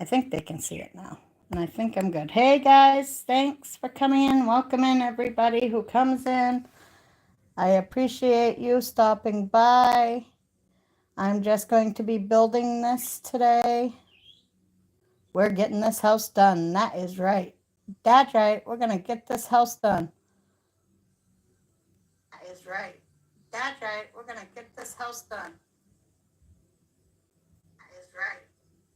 I think they can see it now. And I think I'm good. Hey guys, thanks for coming in. Welcome in everybody who comes in. I appreciate you stopping by. I'm just going to be building this today. We're getting this house done. That is right. That's right. We're going to get this house done. That is right. That's right. We're going to get this house done. That is right.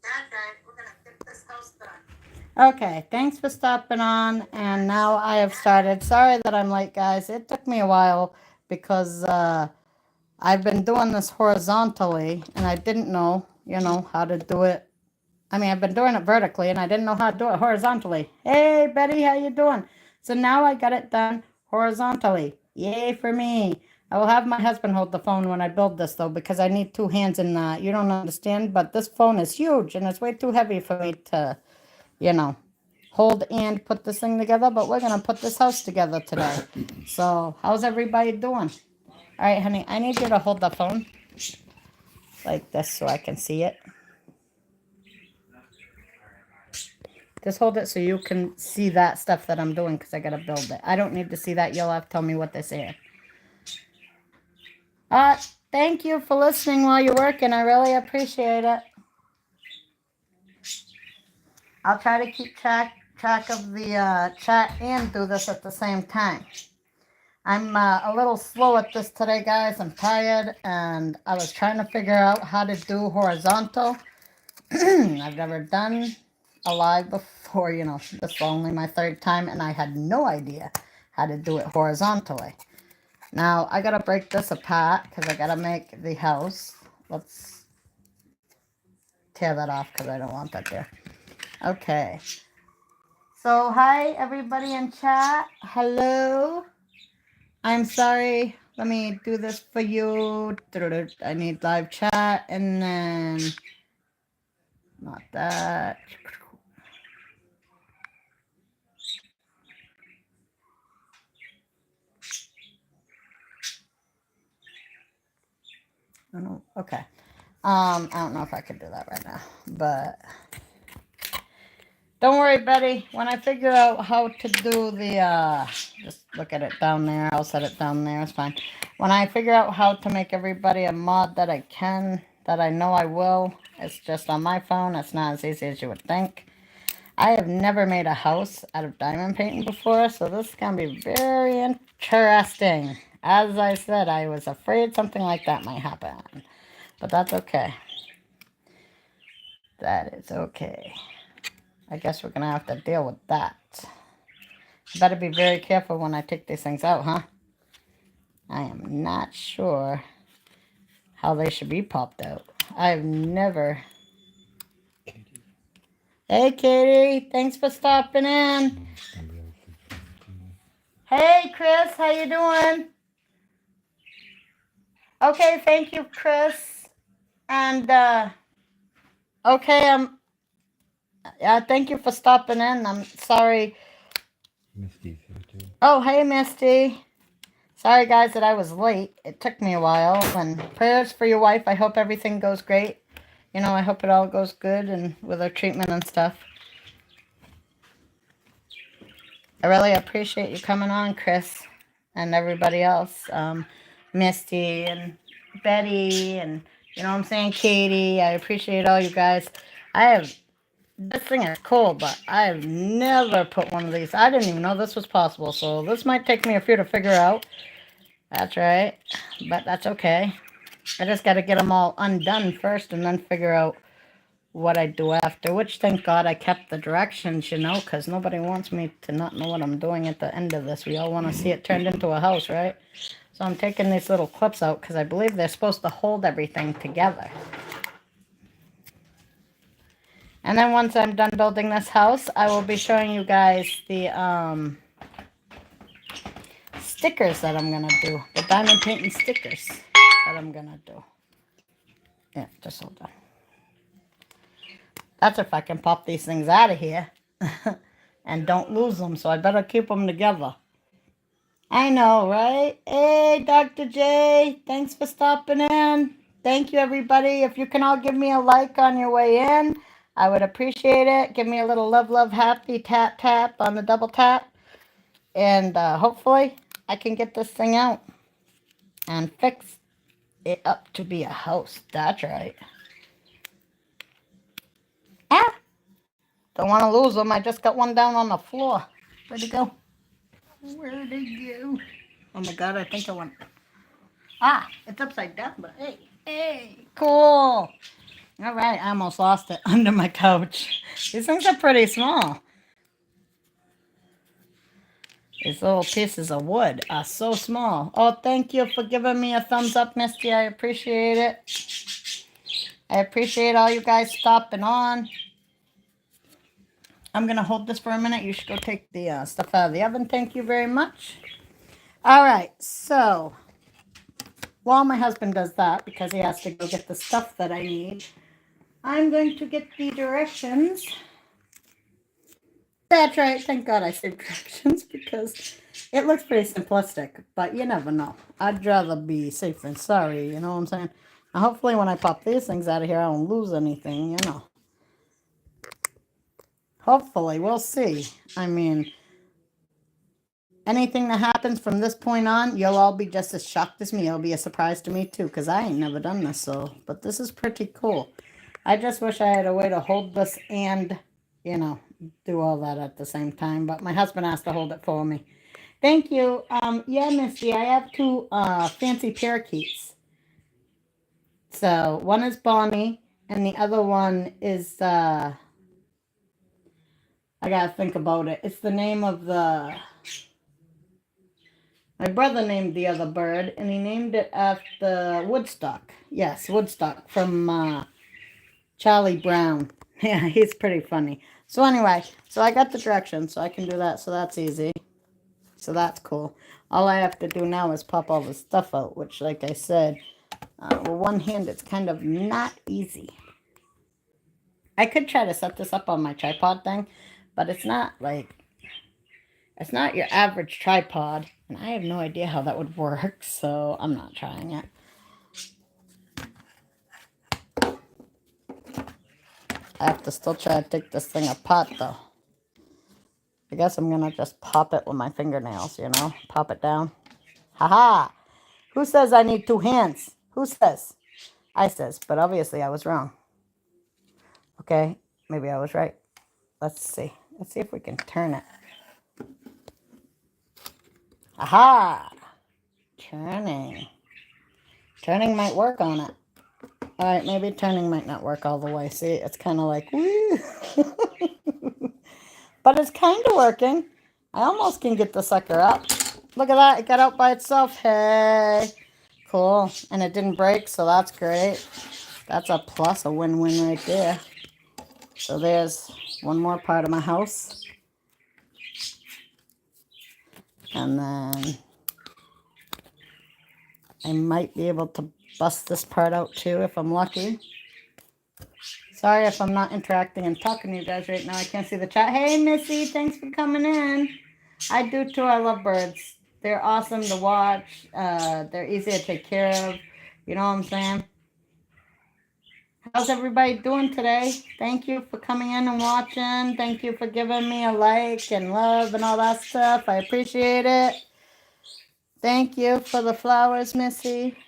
That's right. We're going to get this house done. Okay, thanks for stopping on. And now I have started. Sorry that I'm late, guys. It took me a while because I've been doing this horizontally and I didn't know, how to do it. I mean, I've been doing it vertically and I didn't know how to do it horizontally. Hey, Betty, how you doing? So now I got it done horizontally. Yay for me. I will have my husband hold the phone when I build this, though, because I need two hands in that. You don't understand, but this phone is huge and it's way too heavy for me to, hold and put this thing together. But we're going to put this house together today. So how's everybody doing? All right, honey, I need you to hold the phone like this so I can see it. Just hold it so you can see that stuff that I'm doing because I got to build it. I don't need to see that. You'll have to tell me what they're saying. Thank you for listening while you're working. I really appreciate it. I'll try to keep track of the chat and do this at the same time. I'm a little slow at this today, guys. I'm tired, and I was trying to figure out how to do horizontal. I've never done a live before, this is only my third time, and I had no idea how to do it horizontally. Now, I gotta break this apart, because I gotta make the house. Let's tear that off, because I don't want that there. Okay. So, hi, everybody in chat. Hello. I'm sorry. Let me do this for you. I need live chat, and then... Not that. Oh, okay. I don't know if I can do that right now, but don't worry, Betty. When I figure out how to do the, just look at it down there. I'll set it down there. It's fine. When I figure out how to make everybody a mod that I can, that I know I will, it's just on my phone. It's not as easy as you would think. I have never made a house out of diamond painting before, so this is going to be very interesting. As I said, I was afraid something like that might happen. But that's okay. That is okay. I guess we're going to have to deal with that. I better be very careful when I take these things out, huh? I am not sure how they should be popped out. I've never... Hey, Katie. Thanks for stopping in. Hey, Chris. How you doing? Okay, thank you, Chris. And, okay, thank you for stopping in. I'm sorry. Misty's here too. Oh, hey, Misty. Sorry, guys, that I was late. It took me a while. And prayers for your wife. I hope everything goes great. I hope it all goes good and with her treatment and stuff. I really appreciate you coming on, Chris, and everybody else. Misty and Betty and, what I'm saying, Katie. I appreciate all you guys. This thing is cool, but I have never put one of these. I didn't even know this was possible, so this might take me a few to figure out. That's right, but that's okay. I just got to get them all undone first and then figure out what I do after, which thank God I kept the directions, because nobody wants me to not know what I'm doing at the end of this. We all want to see it turned into a house, right? So I'm taking these little clips out because I believe they're supposed to hold everything together. And then once I'm done building this house, I will be showing you guys the stickers that I'm going to do. The diamond painting stickers that I'm going to do. Yeah, just hold on. That's if I can pop these things out of here and don't lose them, so I better keep them together. I know, right? Hey, Dr. J, thanks for stopping in. Thank you, everybody. If you can all give me a like on your way in, I would appreciate it. Give me a little love, love, happy tap, tap on the double tap. And hopefully I can get this thing out and fix it up to be a house. That's right. Ah! Don't want to lose them. I just got one down on the floor. Where'd it go? Where'd it go? Oh my god, I think I went. Ah, it's upside down, but hey, hey, cool. All right, I almost lost it under my couch. These things are pretty small. These little pieces of wood are so small. Oh, thank you for giving me a thumbs up, Misty. I appreciate it. I appreciate all you guys stopping on. I'm going to hold this for a minute. You should go take the stuff out of the oven. Thank you very much. All right, so while my husband does that, because he has to go get the stuff that I need, I'm going to get the directions. That's right. Thank God I saved directions because it looks pretty simplistic, but you never know. I'd rather be safe than sorry, you know what I'm saying? Now, hopefully when I pop these things out of here, I don't lose anything, you know. Hopefully, we'll see. I mean, anything that happens from this point on, you'll all be just as shocked as me. It'll be a surprise to me too, because I ain't never done this, but this is pretty cool. I just wish I had a way to hold this and, you know, do all that at the same time, but my husband has to hold it for me. Thank you. Yeah, Misty, I have two fancy parakeets. So one is Bonnie, and the other one is I gotta think about it. It's the name of my brother named the other bird, and he named it after Woodstock. Yes, Woodstock from Charlie Brown. Yeah, he's pretty funny. So anyway, so I got the directions, so I can do that, so that's easy. So that's cool. All I have to do now is pop all the stuff out, which, like I said, with one hand, it's kind of not easy. I could try to set this up on my tripod thing, but it's not your average tripod, and I have no idea how that would work, so I'm not trying it. I have to still try to take this thing apart, though. I guess I'm going to just pop it with my fingernails, you know? Pop it down. Haha! Who says I need two hands? Who says? I says, but obviously I was wrong. Okay, maybe I was right. Let's see. Let's see if we can turn it. Aha! Turning. Turning might work on it. Alright, maybe turning might not work all the way. See, it's kind of like, woo! But it's kind of working. I almost can get the sucker up. Look at that, it got out by itself. Hey! Cool. And it didn't break, so that's great. That's a plus, a win-win right there. So there's one more part of my house. And then I might be able to bust this part out too if I'm lucky. Sorry if I'm not interacting and talking to you guys right now. I can't see the chat. Hey, Missy, thanks for coming in. I do too. I love birds. They're awesome to watch. They're easy to take care of. You know what I'm saying? How's everybody doing today? Thank you for coming in and watching. Thank you for giving me a like and love and all that stuff. I appreciate it. Thank you for the flowers, Missy.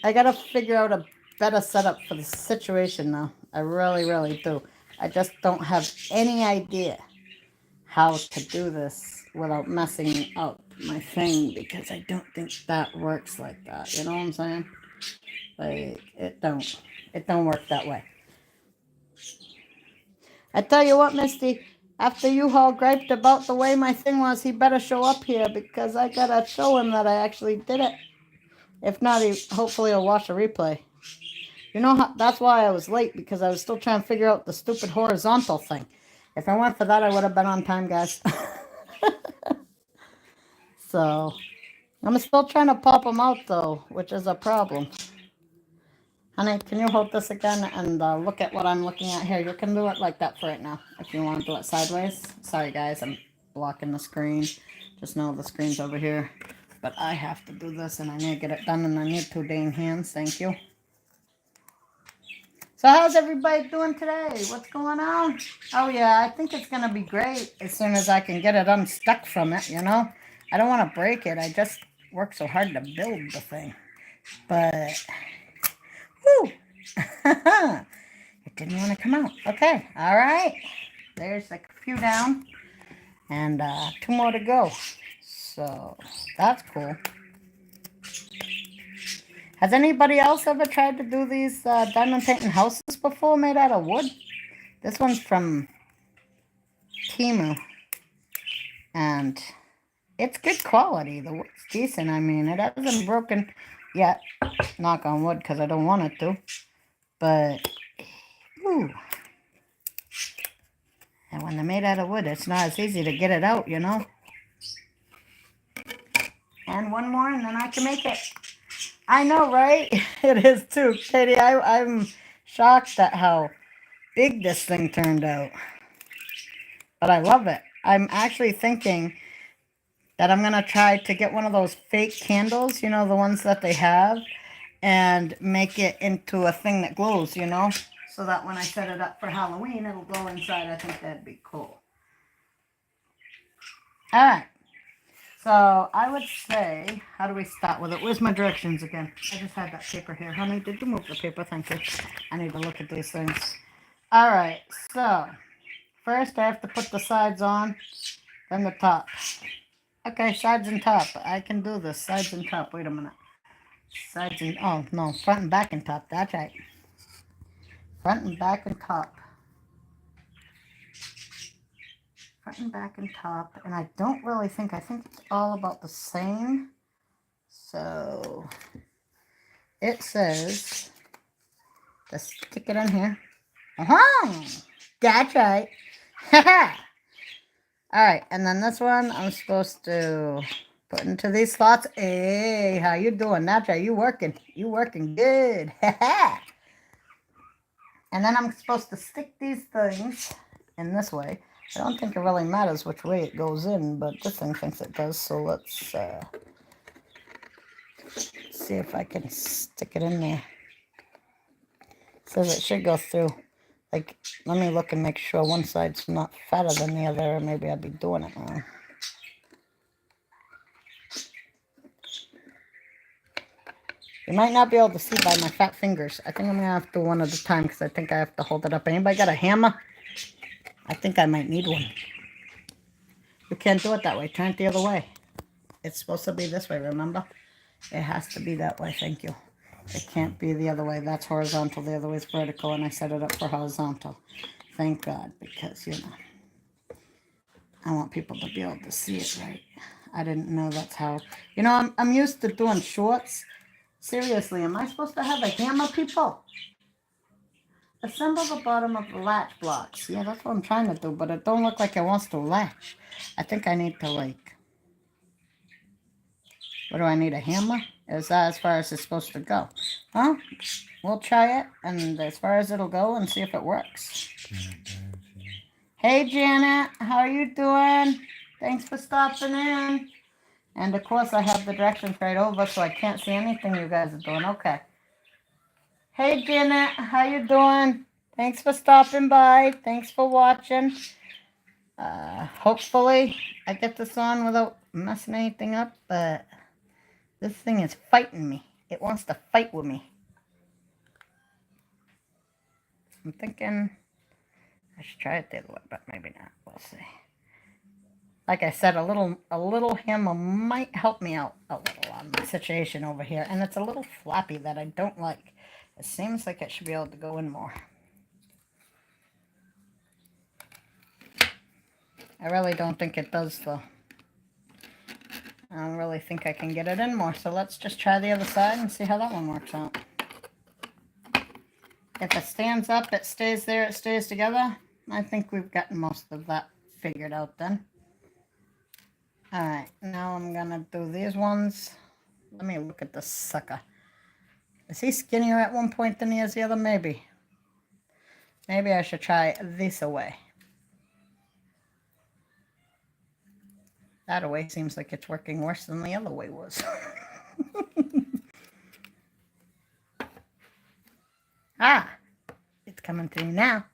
I gotta figure out a better setup for the situation though. I really, really do. I just don't have any idea how to do this without messing up my thing because I don't think that works like that. You know what I'm saying? Like it don't work that way. I tell you what, Misty, after you all griped about the way my thing was, he better show up here because I gotta show him that I actually did it. If not, hopefully he'll watch a replay. You know, that's why I was late, because I was still trying to figure out the stupid horizontal thing. If I went for that, I would have been on time, guys. So, I'm still trying to pop them out, though, which is a problem. Honey, can you hold this again and look at what I'm looking at here? You can do it like that for right now, if you want to do it sideways. Sorry, guys, I'm blocking the screen. Just know the screen's over here. But I have to do this, and I need to get it done, and I need 2 dang hands. Thank you. So how's everybody doing today? What's going on? Oh yeah, I think it's going to be great as soon as I can get it unstuck from it, you know? I don't want to break it. I just worked so hard to build the thing. But, whoo! It didn't want to come out. Okay, all right. There's like a few down, and 2 more to go. So, that's cool. Has anybody else ever tried to do these diamond painting houses before made out of wood? This one's from Timu, and it's good quality. The wood's decent. I mean, it hasn't broken yet, knock on wood, because I don't want it to. But, ooh. And when they're made out of wood, it's not as easy to get it out, you know? And one more, and then I can make it. I know, right? It is too, Katie. I'm shocked at how big this thing turned out. But I love it. I'm actually thinking that I'm going to try to get one of those fake candles, you know, the ones that they have, and make it into a thing that glows, you know, so that when I set it up for Halloween, it'll glow inside. I think that'd be cool. All right. So I would say, how do we start with it? Where's my directions again? I just had that paper here. Honey, did you move the paper? Thank you. I need to look at these things. All right. So first I have to put the sides on, then the top. Okay, sides and top. I can do this. Sides and top. Wait a minute. Sides and, oh, no. Front and back and top. That's right. Front and back and top. Front and back and top. And I don't really think, I think it's all about the same. So it says, just stick it in here. Uh-huh. That's right. All right, and then this one I'm supposed to put into these slots. Hey, how you doing? That's right, you working. You working good. And then I'm supposed to stick these things in this way. I don't think it really matters which way it goes in, but this thing thinks it does. So let's see if I can stick it in there. It says it should go through. Like, let me look and make sure one side's not fatter than the other, or maybe I'd be doing it wrong. You might not be able to see by my fat fingers. I think I'm going to have to do one at a time because I think I have to hold it up. Anybody got a hammer? I think I might need one. You can't do it that way. Turn it the other way. It's supposed to be this way, remember? It has to be that way, thank you. It can't be the other way. That's horizontal. The other way is vertical, and I set it up for horizontal. Thank God, because, you know, I want people to be able to see it right. I didn't know that's how... You know, I'm used to doing shorts. Seriously, am I supposed to have a hammer, people? Assemble the bottom of the latch blocks. Yeah, that's what I'm trying to do, but it don't look like it wants to latch. I think I need to, like... What do I need, a hammer? Is that as far as it's supposed to go? Huh? We'll try it, and as far as it'll go, and see if it works. Hey, Janet. How are you doing? Thanks for stopping in. And, of course, I have the directions right over, so I can't see anything you guys are doing. Okay. Hey, Janet. How you doing? Thanks for stopping by. Thanks for watching. Hopefully, I get this on without messing anything up, but this thing is fighting me. It wants to fight with me. I'm thinking I should try it the other way, but maybe not. We'll see. Like I said, a little hammer might help me out a little on my situation over here. And it's a little flappy that I don't like. It seems like it should be able to go in more. I really don't think it does, though. I don't really think I can get it in more. So let's just try the other side and see how that one works out. If it stands up, it stays there, it stays together. I think we've gotten most of that figured out then. Alright, now I'm going to do these ones. Let me look at this sucker. Is he skinnier at one point than he is the other? Maybe. Maybe I should try this away. That way seems like it's working worse than the other way was. Ah, it's coming through now.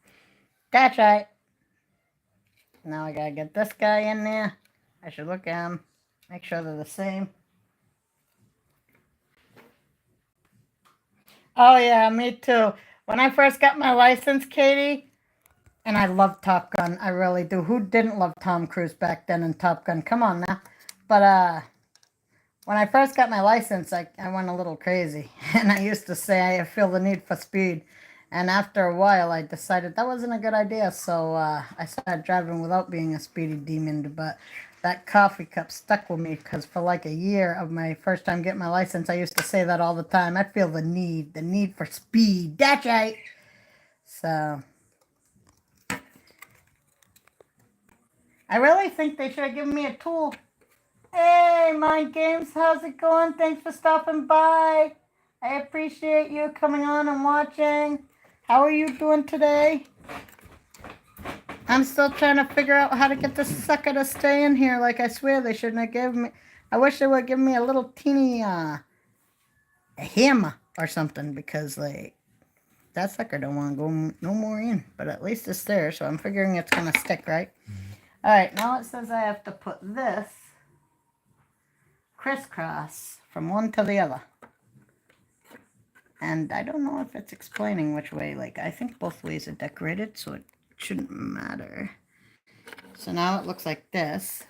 That's right. Now I gotta get this guy in there. I should look at them, make sure they're the same. Oh yeah, me too. When I first got my license, Katie, and I love Top Gun, I really do. Who didn't love Tom Cruise back then in Top Gun? Come on now. But when I first got my license, I went a little crazy, and I used to say I feel the need for speed. And after a while, I decided that wasn't a good idea, so I started driving without being a speedy demon. But that coffee cup stuck with me because for like a year of my first time getting my license, I used to say that all the time. I feel the need for speed. That's right. So I really think they should have given me a tool. Hey, Mind Games, how's it going? Thanks for stopping by. I appreciate you coming on and watching. How are you doing today? I'm still trying to figure out how to get this sucker to stay in here. Like I swear they shouldn't have given me. I wish they would give me a little teeny a hammer or something because like that sucker don't want to go no more in. But at least it's there, so I'm figuring it's gonna stick, right? All right, now it says I have to put this crisscross from one to the other. And I don't know if it's explaining which way. Like, I think both ways are decorated, so it shouldn't matter. So now it looks like this.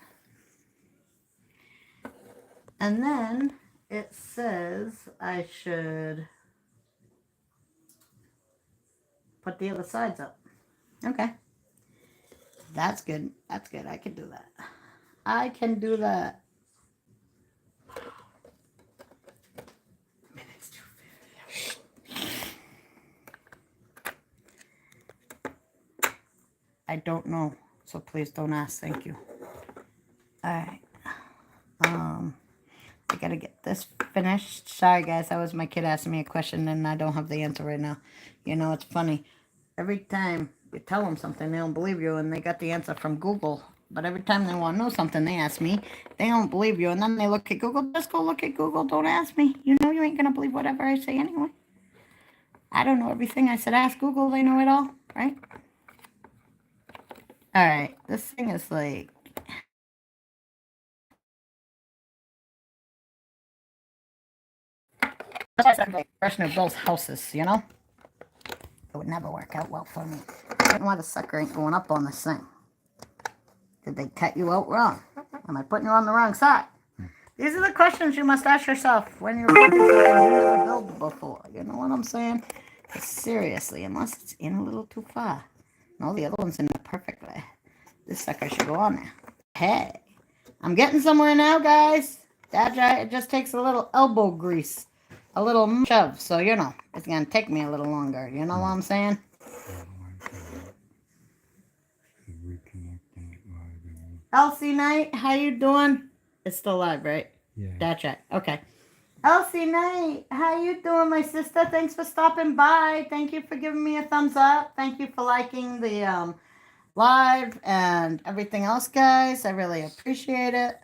And then it says I should put the other sides up. Okay. That's good. That's good. I can do that. I can do that. I don't know, so please don't ask. Thank you. All right. I gotta get this finished. Sorry, guys. That was my kid asking me a question, and I don't have the answer right now. You know, it's funny. Every time you tell them something, they don't believe you, and they got the answer from Google. But every time they want to know something, they ask me. They don't believe you, and then they look at Google. Just go look at Google. Don't ask me. You know you ain't gonna believe whatever I say anyway. I don't know everything. I said ask Google. They know it all, right? All right. This thing is like... like a person who builds houses, you know? It would never work out well for me. I don't know why the sucker ain't going up on this thing. Did they cut you out wrong? Am I putting you on the wrong side? These are the questions you must ask yourself when you're building something you never built before. You know what I'm saying? Seriously, unless it's in a little too far. No, the other one's in the perfect way. This sucker should go on there. Hey, I'm getting somewhere now, guys. That's right. It just takes a little elbow grease. A little shove. So, you know, it's going to take me a little longer. You know what I'm saying? Elsie Knight, how you doing? It's still live, right? Yeah. That's right. Okay. Elsie Knight, how you doing, my sister? Thanks for stopping by. Thank you for giving me a thumbs up. Thank you for liking the live and everything else, guys. I really appreciate it.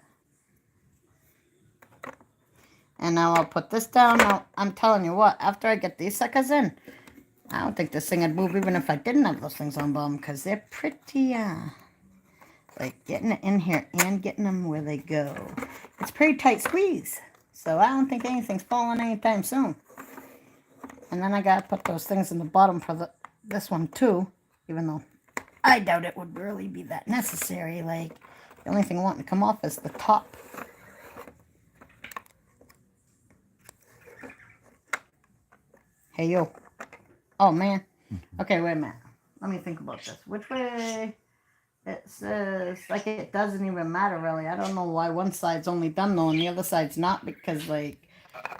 And now I'll put this down. Now, I'm telling you what, after I get these suckers in, I don't think this thing would move even if I didn't have those things on bottom because they're pretty, like getting it in here and getting them where they go. It's pretty tight squeeze. So I don't think anything's falling anytime soon. And then I got to put those things in the bottom for this one too, even though I doubt it would really be that necessary. Like, the only thing wanting to come off is the top. Hey, yo. Oh, man. Okay, wait a minute. Let me think about this. Which way? It says, like, it doesn't even matter, really. I don't know why one side's only done, though, and the other side's not, because, like,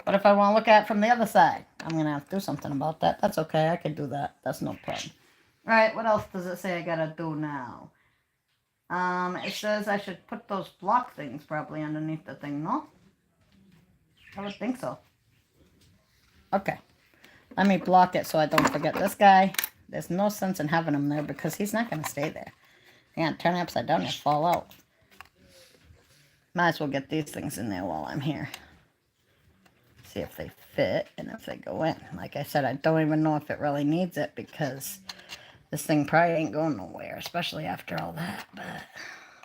but if I want to look at it from the other side, I'm going to have to do something about that. That's okay. I can do that. That's no problem. All right, what else does it say I got to do now? It says I should put those block things probably underneath the thing, no? I would think so. Okay. Let me block it so I don't forget this guy. There's no sense in having him there because he's not going to stay there. You're going to turn it upside down and fall out. Might as well get these things in there while I'm here. See if they fit and if they go in. Like I said, I don't even know if it really needs it because this thing probably ain't going nowhere, especially after all that. But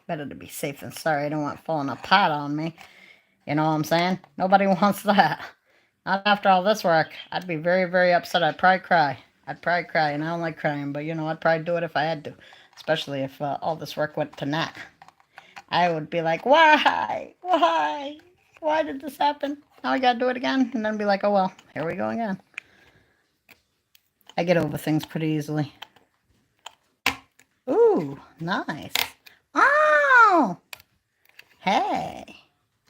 better to be safe than sorry. I don't want it falling apart on me. You know what I'm saying? Nobody wants that. Not after all this work. I'd be very, very upset. I'd probably cry. And I don't like crying, but you know, I'd probably do it if I had to. Especially if all this work went to naught. I would be like, why? Why? Why did this happen? Now I gotta do it again? And then be like, oh well, here we go again. I get over things pretty easily. Ooh, nice. Oh! Hey.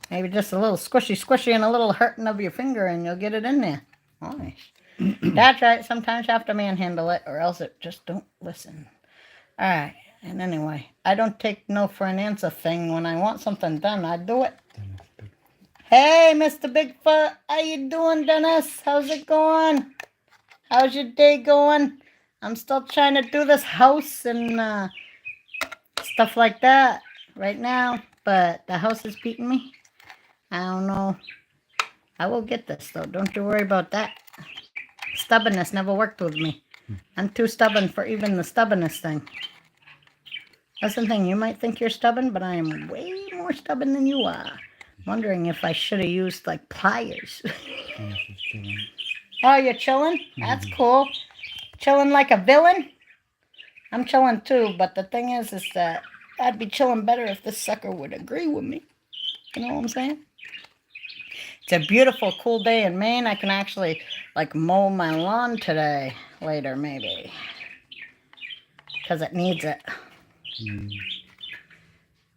Maybe just a little squishy and a little hurting of your finger and you'll get it in there. Nice. That's right. Sometimes you have to manhandle it or else it just don't listen. Alright. And anyway, I don't take no for an answer thing. When I want something done, I do it. Hey, Mr. Bigfoot. How you doing, Dennis? How's it going? How's your day going? I'm still trying to do this house and stuff like that right now. But the house is beating me. I don't know. I will get this, though. Don't you worry about that. Stubbornness never worked with me. I'm too stubborn for even the stubbornness thing. That's the thing. You might think you're stubborn, but I am way more stubborn than you are. Wondering if I should have used, like, pliers. Oh, you're chilling? That's cool. Chilling like a villain? I'm chilling, too, but the thing is that I'd be chilling better if this sucker would agree with me. You know what I'm saying? It's a beautiful, cool day in Maine. I can actually, like, mow my lawn today. Later, maybe. Because it needs it.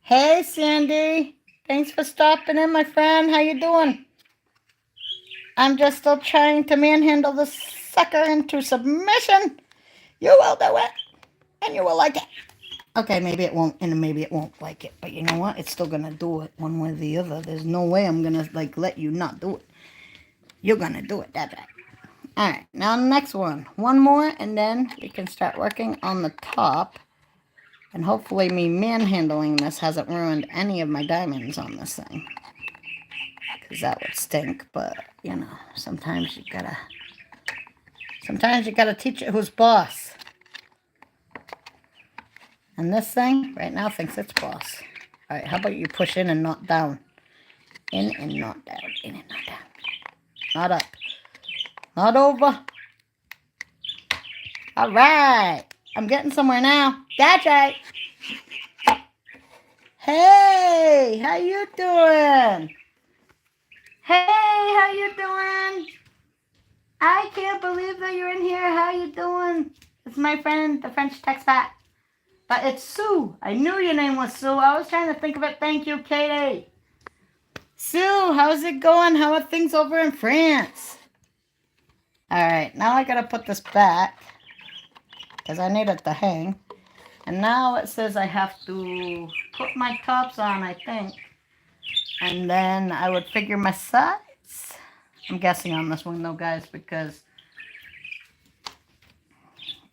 Hey, Sandy. Thanks for stopping in, my friend. How you doing? I'm just still trying to manhandle this sucker into submission. You will do it. And you will like it. Okay, maybe it won't, and maybe it won't like it. But you know what? It's still going to do it one way or the other. There's no way I'm going to, like, let you not do it. You're going to do it. That's right. All right, now the next one. One more, and then we can start working on the top. And hopefully me manhandling this hasn't ruined any of my diamonds on this thing. Because that would stink, but, you know, sometimes you gotta teach it who's boss. And this thing right now thinks it's boss. All right, how about you push in and not down? In and not down, in and not down. Not up. Not over. All right. I'm getting somewhere now. That's right. Hey, how you doing? Hey, how you doing? I can't believe that you're in here. How you doing? It's my friend, the French text back. But it's Sue. I knew your name was Sue. I was trying to think of it. Thank you, Katie. Sue, how's it going? How are things over in France? All right, now I got to put this back because I need it to hang. And now it says I have to put my tops on, I think. And then I would figure my sides. I'm guessing on this one, though, guys, because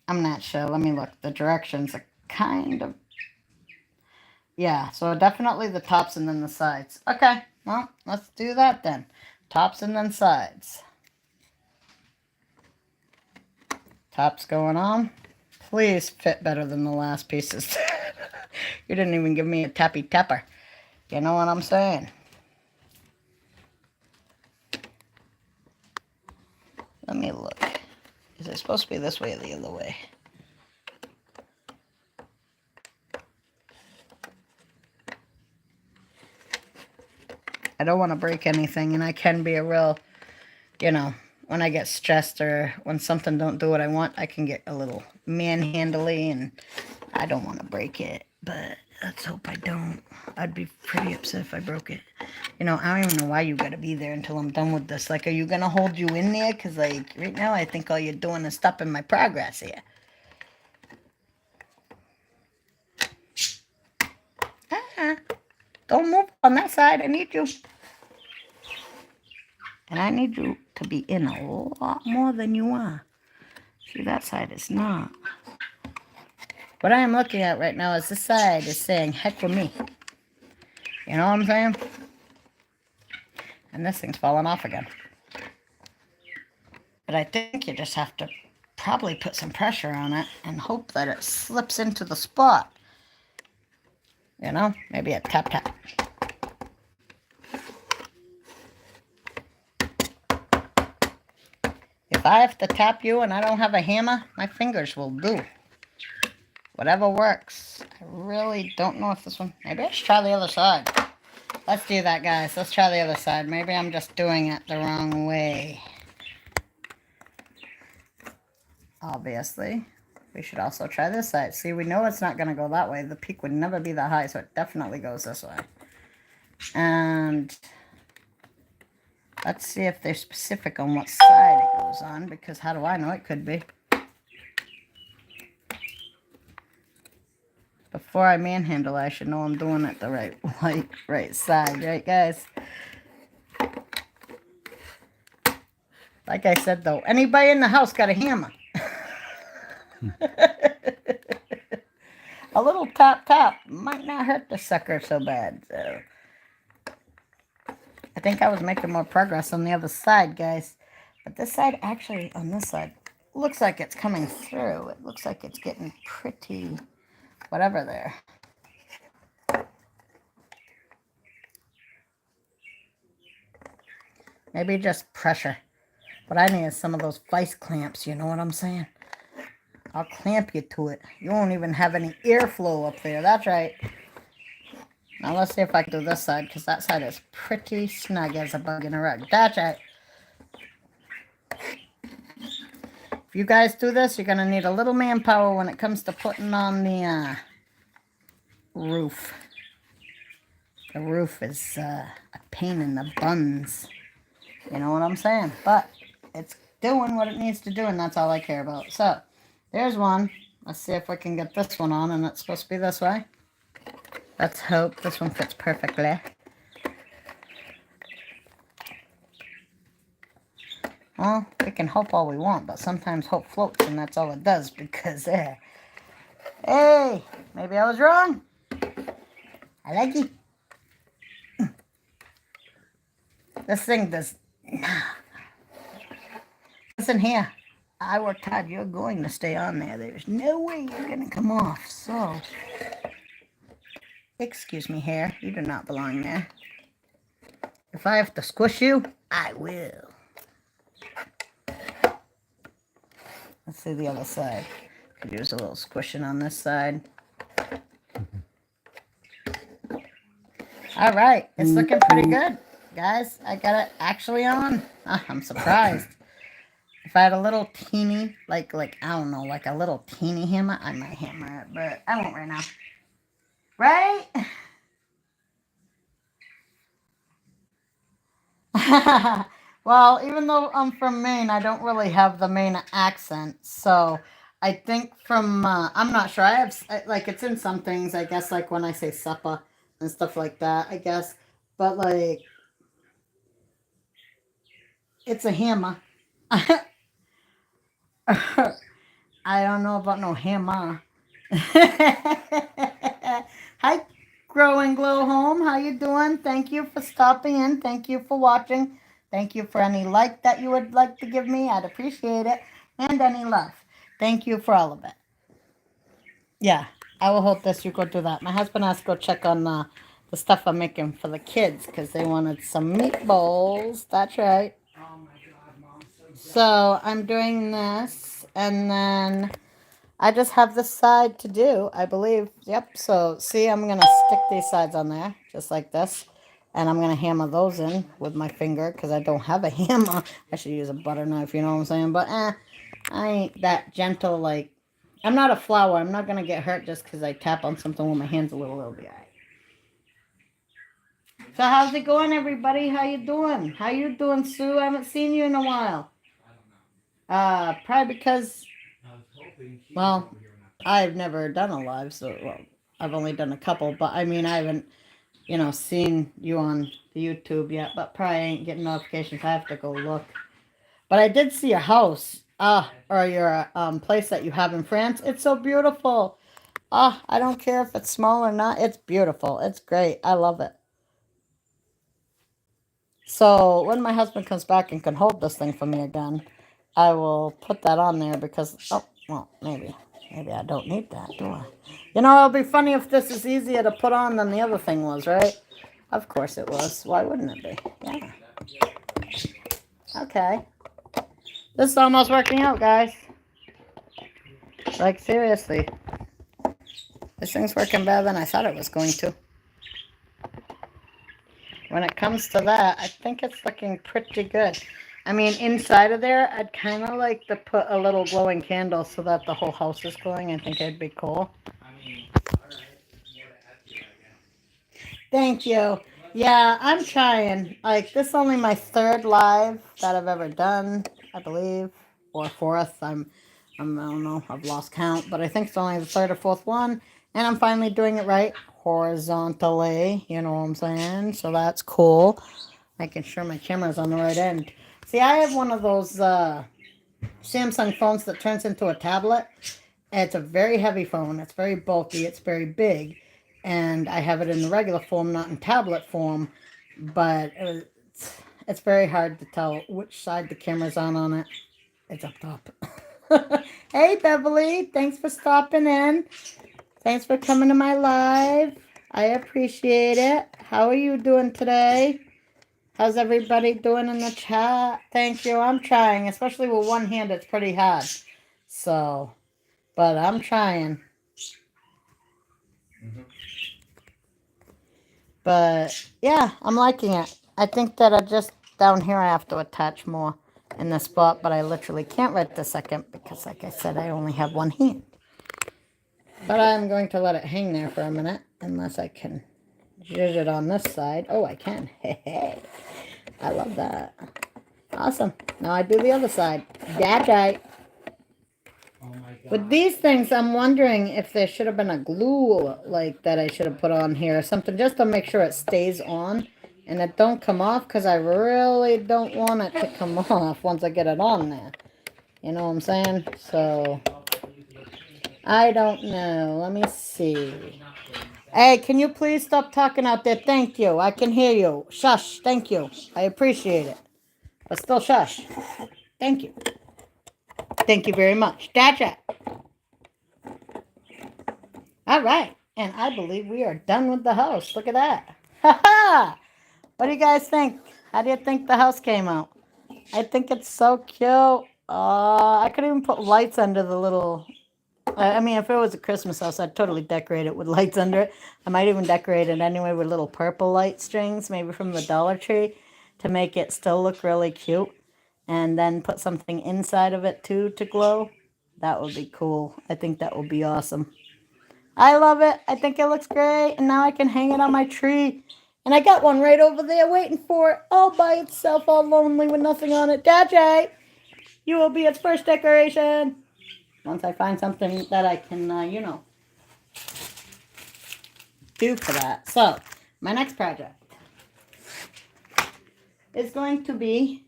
I'm not sure. Let me look. The directions are kind of... Yeah, so definitely the tops and then the sides. Okay, well, let's do that then. Tops and then sides. Tops going on. Please fit better than the last pieces. You didn't even give me a tappy tapper. You know what I'm saying? Let me look. Is it supposed to be this way or the other way? I don't want to break anything, and I can be a real, you know, when I get stressed or when something don't do what I want, I can get a little manhandly, and I don't want to break it, but let's hope I don't. I'd be pretty upset if I broke it. You know, I don't even know why you gotta be there until I'm done with this. Like, are you gonna hold you in there? Because, like, right now I think all you're doing is stopping my progress here. Don't move on that side. I need you. And I need you to be in a lot more than you are. See, that side is not. What I am looking at right now is this side is saying, heck with me. You know what I'm saying? And this thing's falling off again. But I think you just have to probably put some pressure on it and hope that it slips into the spot. You know, maybe a tap tap. If I have to tap you and I don't have a hammer, my fingers will do. Whatever works. I really don't know if this one... Maybe I should try the other side. Let's do that, guys. Let's try the other side. Maybe I'm just doing it the wrong way. Obviously. We should also try this side. See, we know it's not going to go that way. The peak would never be that high, so it definitely goes this way. And let's see if they're specific on what side it goes on, because how do I know? It could be. Before I manhandle, I should know I'm doing it the right side, right, guys? Like I said, though, anybody in the house got a hammer. A little tap tap might not hurt the sucker so bad. So I think I was making more progress on the other side, guys. But this side, actually, on this side, looks like it's coming through. It looks like it's getting pretty whatever there. Maybe just pressure. What I need is some of those vice clamps, you know what I'm saying? I'll clamp you to it. You won't even have any airflow up there. That's right. Now let's see if I can do this side, because that side is pretty snug as a bug in a rug. That's right. If you guys do this, you're going to need a little manpower when it comes to putting on the roof. The roof is a pain in the buns. You know what I'm saying? But it's doing what it needs to do, and that's all I care about. So, there's one. Let's see if we can get this one on, and it's supposed to be this way. Let's hope this one fits perfectly. Well, we can hope all we want, but sometimes hope floats, and that's all it does, because, hey, maybe I was wrong. I like it. This thing does... Listen here. I worked hard. You're going to stay on there. There's no way you're going to come off. So, excuse me, hair. You do not belong there. If I have to squish you, I will. Let's see the other side. Could use a little squishing on this side. All right. It's looking pretty good. Guys, I got it actually on. I'm surprised. If I had a little teeny, like I don't know, like a little teeny hammer, I might hammer it, but I won't right now. Right? Well, even though I'm from Maine, I don't really have the Maine accent, so I think from, I'm not sure, I have, like, it's in some things, I guess, like when I say supper and stuff like that, I guess, but, like, it's a hammer. I don't know about no hammer. Hi, Grow and Glow Home. How you doing? Thank you for stopping in. Thank you for watching. Thank you for any like that you would like to give me. I'd appreciate it. And any love. Thank you for all of it. Yeah, I will hope this you go do that. My husband has to go check on the stuff I'm making for the kids because they wanted some meatballs. That's right. So I'm doing this, and then I just have this side to do, I believe. Yep, so see, I'm going to stick these sides on there, just like this. And I'm going to hammer those in with my finger, because I don't have a hammer. I should use a butter knife, you know what I'm saying? But, I ain't that gentle, like, I'm not a flower. I'm not going to get hurt just because I tap on something with my hands a little bit. All right. So how's it going, everybody? How you doing? How you doing, Sue? I haven't seen you in a while. Probably because, well, I've never done a live, so, well, I've only done a couple, but I mean, I haven't, you know, seen you on the YouTube yet, but probably ain't getting notifications. I have to go look. But I did see a house, or your, place that you have in France. It's so beautiful. I don't care if it's small or not. It's beautiful. It's great. I love it. So when my husband comes back and can hold this thing for me again, I will put that on there because, oh, well, maybe I don't need that, do I? You know, it'll be funny if this is easier to put on than the other thing was, right? Of course it was. Why wouldn't it be? Yeah. Okay. This is almost working out, guys. Like, seriously. This thing's working better than I thought it was going to. When it comes to that, I think it's looking pretty good. I mean, inside of there, I'd kind of like to put a little glowing candle so that the whole house is glowing. I think it'd be cool. Thank you. Yeah, I'm trying. Like, this is only my third live that I've ever done, I believe, or fourth. I don't know. I've lost count, but I think it's only the third or fourth one, and I'm finally doing it right horizontally. You know what I'm saying? So that's cool. Making sure my camera's on the right end. See, I have one of those Samsung phones that turns into a tablet. It's a very heavy phone. It's very bulky. It's very big. And I have it in the regular form, not in tablet form. But it's very hard to tell which side the camera's on it. It's up top. Hey, Beverly. Thanks for stopping in. Thanks for coming to my live. I appreciate it. How are you doing today? How's everybody doing in the chat? Thank you. I'm trying, especially with one hand. It's pretty hard. So, but I'm trying. But yeah, I'm liking it. I think that I just down here I have to attach more in this spot, but I literally can't right this second because, like I said, I only have one hand. But I'm going to let it hang there for a minute unless I can zhuzh it on this side. Oh, I can. Hey, I love that. Awesome. Now I do the other side. That's right. With these things, I'm wondering if there should have been a glue like that I should have put on here or something just to make sure it stays on and it don't come off because I really don't want it to come off once I get it on there. You know what I'm saying? So, I don't know. Let me see. Hey, can you please stop talking out there? Thank you. I can hear you. Shush. Thank you. I appreciate it. But still shush. Thank you. Thank you very much. That's it. All right. And I believe we are done with the house. Look at that. Ha ha! What do you guys think? How do you think the house came out? I think it's so cute. I could even put lights under the little... I mean, if it was a Christmas house, I'd totally decorate it with lights under it. I might even decorate it anyway with little purple light strings, maybe from the Dollar Tree, to make it still look really cute. And then put something inside of it, too, to glow. That would be cool. I think that would be awesome. I love it. I think it looks great. And now I can hang it on my tree. And I got one right over there waiting for it, all by itself, all lonely with nothing on it. Daddy, you will be its first decoration. Once I find something that I can, do for that. So, my next project is going to be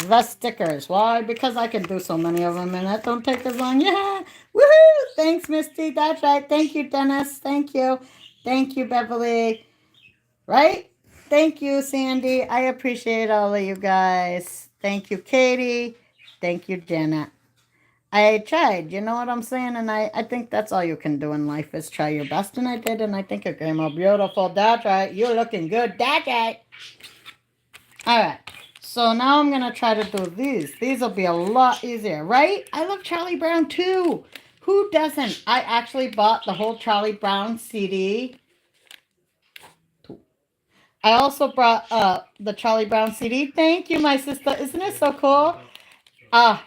the stickers. Why? Because I can do so many of them and that don't take as long. Yeah! Woohoo! Thanks, Misty. That's right. Thank you, Dennis. Thank you. Thank you, Beverly. Right? Thank you, Sandy. I appreciate all of you guys. Thank you, Katie. Thank you, Janet. I tried, you know what I'm saying? And I think that's all you can do in life is try your best. And I did, and I think it came out beautiful. That's right. You're looking good. That's right. All right. So now I'm going to try to do these. These will be a lot easier, right? I love Charlie Brown, too. Who doesn't? I actually bought the whole Charlie Brown CD. I also brought the Charlie Brown CD. Thank you, my sister. Isn't it so cool?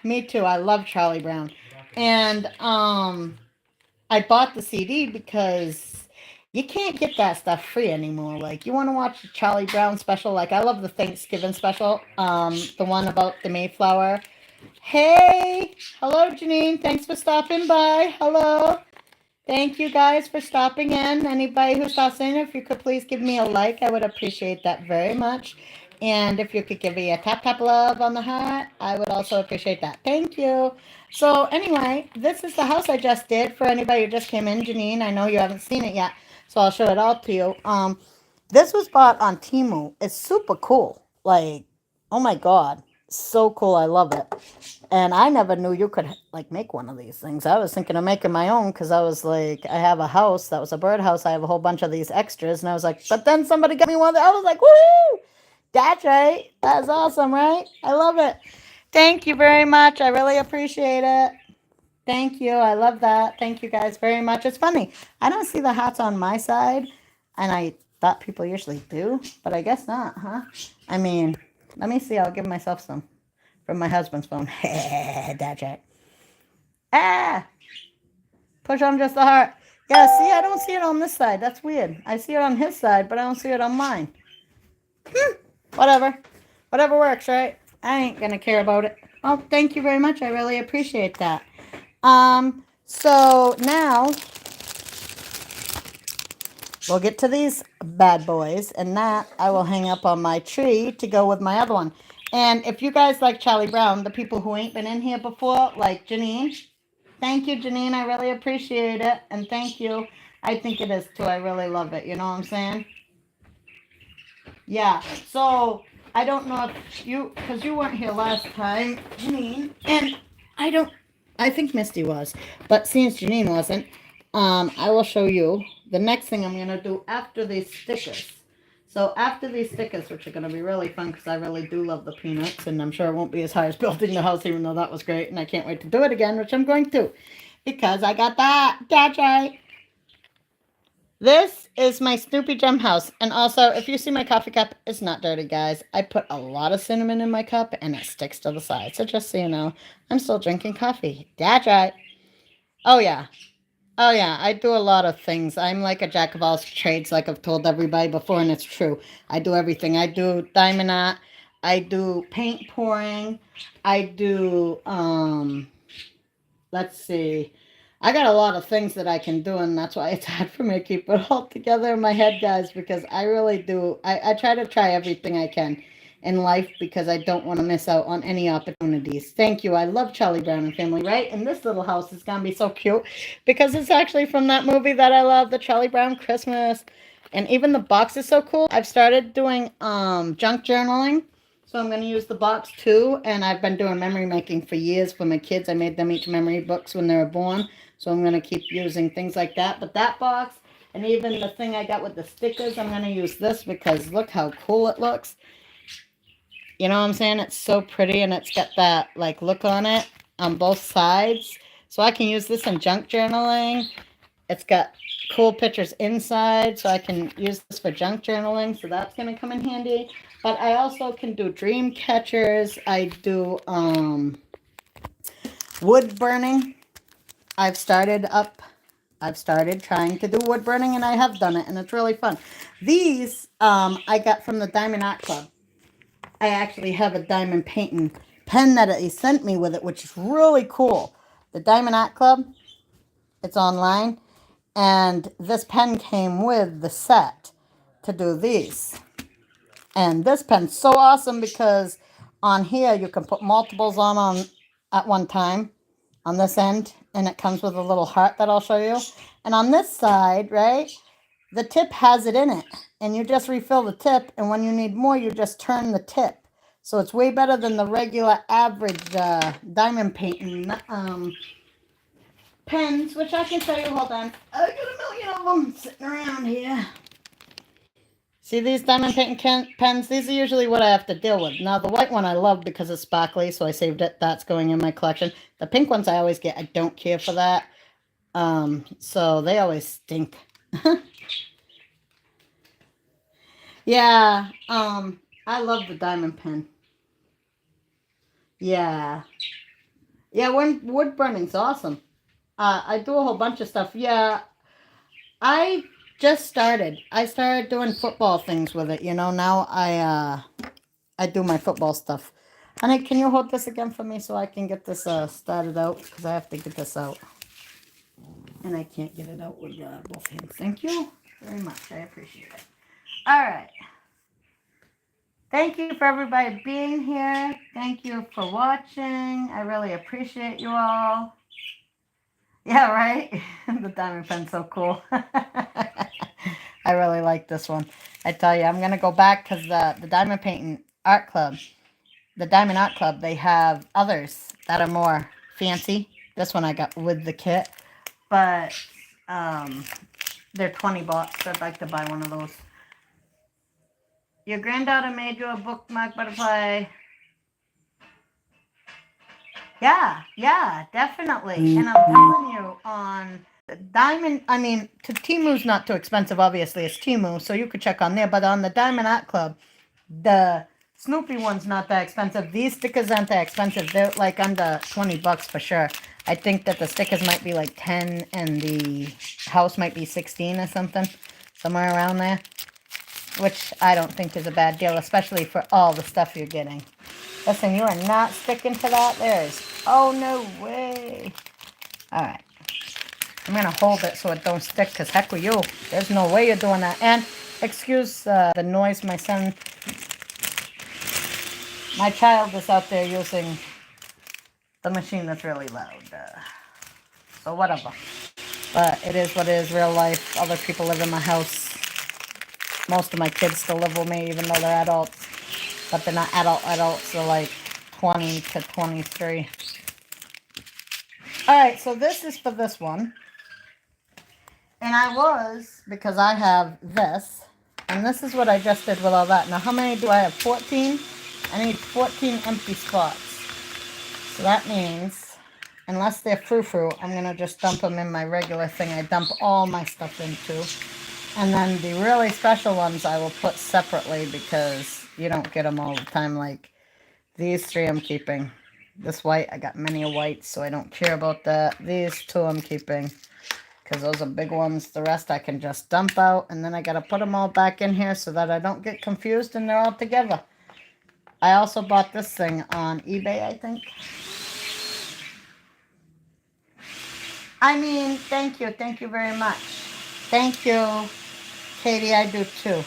Me too. I love Charlie Brown. And I bought the CD because you can't get that stuff free anymore. Like, you want to watch the Charlie Brown special? Like, I love the Thanksgiving special. The one about the Mayflower. Hey! Hello, Janine. Thanks for stopping by. Hello. Thank you guys for stopping in. Anybody who stops in, if you could please give me a like, I would appreciate that very much. And if you could give me a tap love on the heart, I would also appreciate that. Thank you. So anyway, this is the house I just did for anybody who just came in. Janine, I know you haven't seen it yet, so I'll show it all to you. This was bought on Temu. It's super cool. like, oh my God, so cool. I love it. And I never knew you could like make one of these things. I was thinking of making my own because I was like, I have a house that was a birdhouse. I have a whole bunch of these extras. And I was like, but then somebody got me one. I was like, woo! That's right. That's awesome, right? I love it. Thank you very much. I really appreciate it. Thank you. I love that. Thank you guys very much. It's funny. I don't see the hats on my side, and I thought people usually do, but I guess not, huh? I mean, let me see. I'll give myself some from my husband's phone. That's right. Ah, push on just the heart. Yeah, see, I don't see it on this side. That's weird. I see it on his side, but I don't see it on mine. Whatever. Whatever works, right? I ain't gonna care about it. Oh, thank you very much. I really appreciate that. So now we'll get to these bad boys, and that I will hang up on my tree to go with my other one. And if you guys like Charlie Brown, the people who ain't been in here before, like Janine, thank you, Janine. I really appreciate it, and thank you. I think it is too. I really love it. You know what I'm saying? Yeah. So I don't know if you, because you weren't here last time, Janine, and I don't. I think Misty was, but since Janine wasn't, I will show you the next thing I'm gonna do after these stickers. So after these stickers, which are gonna be really fun because I really do love the peanuts, and I'm sure it won't be as hard as building the house, even though that was great, and I can't wait to do it again, which I'm going to, because I got that. That's right. This is my Snoopy Gem house. And also, if you see my coffee cup, it's not dirty, guys. I put a lot of cinnamon in my cup and it sticks to the side. So just so you know, I'm still drinking coffee. That's right. Oh, yeah. Oh, yeah. I do a lot of things. I'm like a jack of all trades, like I've told everybody before, and it's true. I do everything. I do diamond art. I do paint pouring. I do, let's see. I got a lot of things that I can do, and that's why it's hard for me to keep it all together in my head, guys, because I really do. I try to try everything I can in life because I don't want to miss out on any opportunities. Thank you. I love Charlie Brown and Family, right? And this little house is going to be so cute because it's actually from that movie that I love, the Charlie Brown Christmas. And even the box is so cool. I've started doing junk journaling. So I'm going to use the box too. And I've been doing memory making for years for my kids. I made them each memory books when they were born. So I'm going to keep using things like that. But that box, and even the thing I got with the stickers, I'm going to use this because look how cool it looks. You know what I'm saying? It's so pretty, and it's got that like look on it on both sides. So I can use this in junk journaling. It's got cool pictures inside, so I can use this for junk journaling. So that's going to come in handy. But I also can do dream catchers. I do wood burning. I've started trying to do wood burning, and I have done it, and it's really fun. These I got from the Diamond Art Club. I actually have a diamond painting pen that he sent me with it, which is really cool. The Diamond Art Club, it's online, and this pen came with the set to do these. And this pen's so awesome because on here you can put multiples on at one time on this end, and it comes with a little heart that I'll show you. And on this side, right, the tip has it in it, and you just refill the tip, and when you need more, you just turn the tip. So it's way better than the regular average diamond painting pens, which I can show you. Hold on. I got a million of them sitting around here. See these diamond painting pens? These are usually what I have to deal with. Now, the white one I love because it's sparkly, so I saved it. That's going in my collection. The pink ones I always get. I don't care for that. So they always stink. Yeah, I love the diamond pen. Yeah. Yeah, wood burning's awesome. I do a whole bunch of stuff. Yeah, I just started. I started doing football things with it, you know. Now I do my football stuff. Honey, can you hold this again for me so I can get this started out? Because I have to get this out. And I can't get it out with both hands. Thank you very much. I appreciate it. All right. Thank you for everybody being here. Thank you for watching. I really appreciate you all. Yeah, right? The diamond pen's so cool. I really like this one. I tell you, I'm going to go back because the diamond painting, art club, the Diamond Art Club, they have others that are more fancy. This one I got with the kit, but they're $20. I'd like to buy one of those. Your granddaughter made you a bookmark butterfly. Yeah, definitely. And I'm telling you, on Diamond, I mean, Timu's not too expensive, obviously, it's Timu, so you could check on there, but on the Diamond Art Club, the Snoopy one's not that expensive. These stickers aren't that expensive. They're like under $20 for sure. I think that the stickers might be like 10 and the house might be 16 or something, somewhere around there, which I don't think is a bad deal, especially for all the stuff you're getting. Listen, you are not sticking to that. Oh, no way. All right. I'm going to hold it so it don't stick, because heck with you. There's no way you're doing that. And excuse the noise, my child is out there using the machine that's really loud. So whatever. But it is what it is, real life. Other people live in my house. Most of my kids still live with me, even though they're adults. But they're not adults. They're like 20 to 23. Alright, so this is for this one. And because I have this. And this is what I just did with all that. Now, how many do I have? 14? I need 14 empty spots. So that means, unless they're frou-frou, I'm going to just dump them in my regular thing I dump all my stuff into. And then the really special ones I will put separately, because you don't get them all the time. Like these 3 I'm keeping. This white, I got many whites, so I don't care about that. These 2 I'm keeping, because those are big ones. The rest I can just dump out, and then I got to put them all back in here so that I don't get confused and they're all together. I also bought this thing on eBay, I think. I mean, thank you very much. Thank you, Katie, I do too.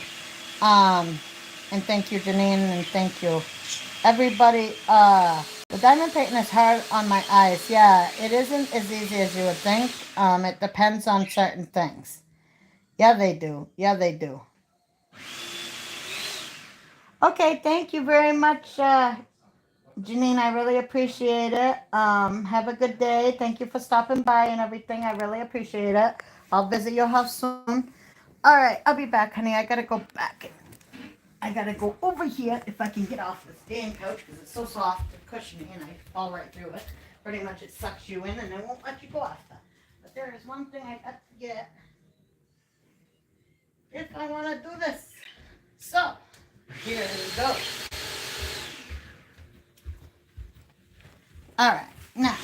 And thank you, Janine, and thank you, everybody. The diamond painting is hard on my eyes. Yeah, it isn't as easy as you would think. It depends on certain things. Yeah, they do. Okay, thank you very much, Janine. I really appreciate it. Have a good day. Thank you for stopping by and everything. I really appreciate it. I'll visit your house soon. All right, I'll be back, honey. I gotta go back. I gotta go over here if I can get off this damn couch, because it's so soft and cushiony and I fall right through it. Pretty much it sucks you in and it won't let you go off that. But there is one thing I got to get if I want to do this. So, here we go. Alright, now.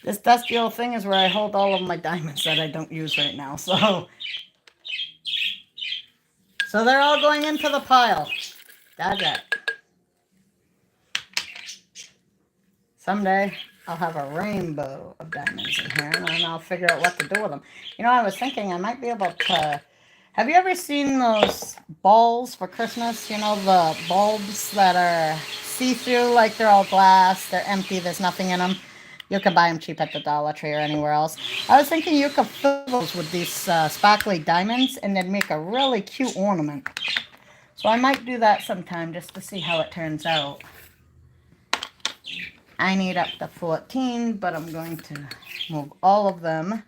This dusty old thing is where I hold all of my diamonds that I don't use right now. So they're all going into the pile. Got that. Someday I'll have a rainbow of diamonds in here, and then I'll figure out what to do with them. You know, I was thinking I might be able to... Have you ever seen those balls for Christmas? You know, the bulbs that are see-through, like they're all glass, they're empty, there's nothing in them. You can buy them cheap at the Dollar Tree or anywhere else. I was thinking you could fill those with these sparkly diamonds, and they'd make a really cute ornament. So I might do that sometime just to see how it turns out. I need up to 14, but I'm going to move all of them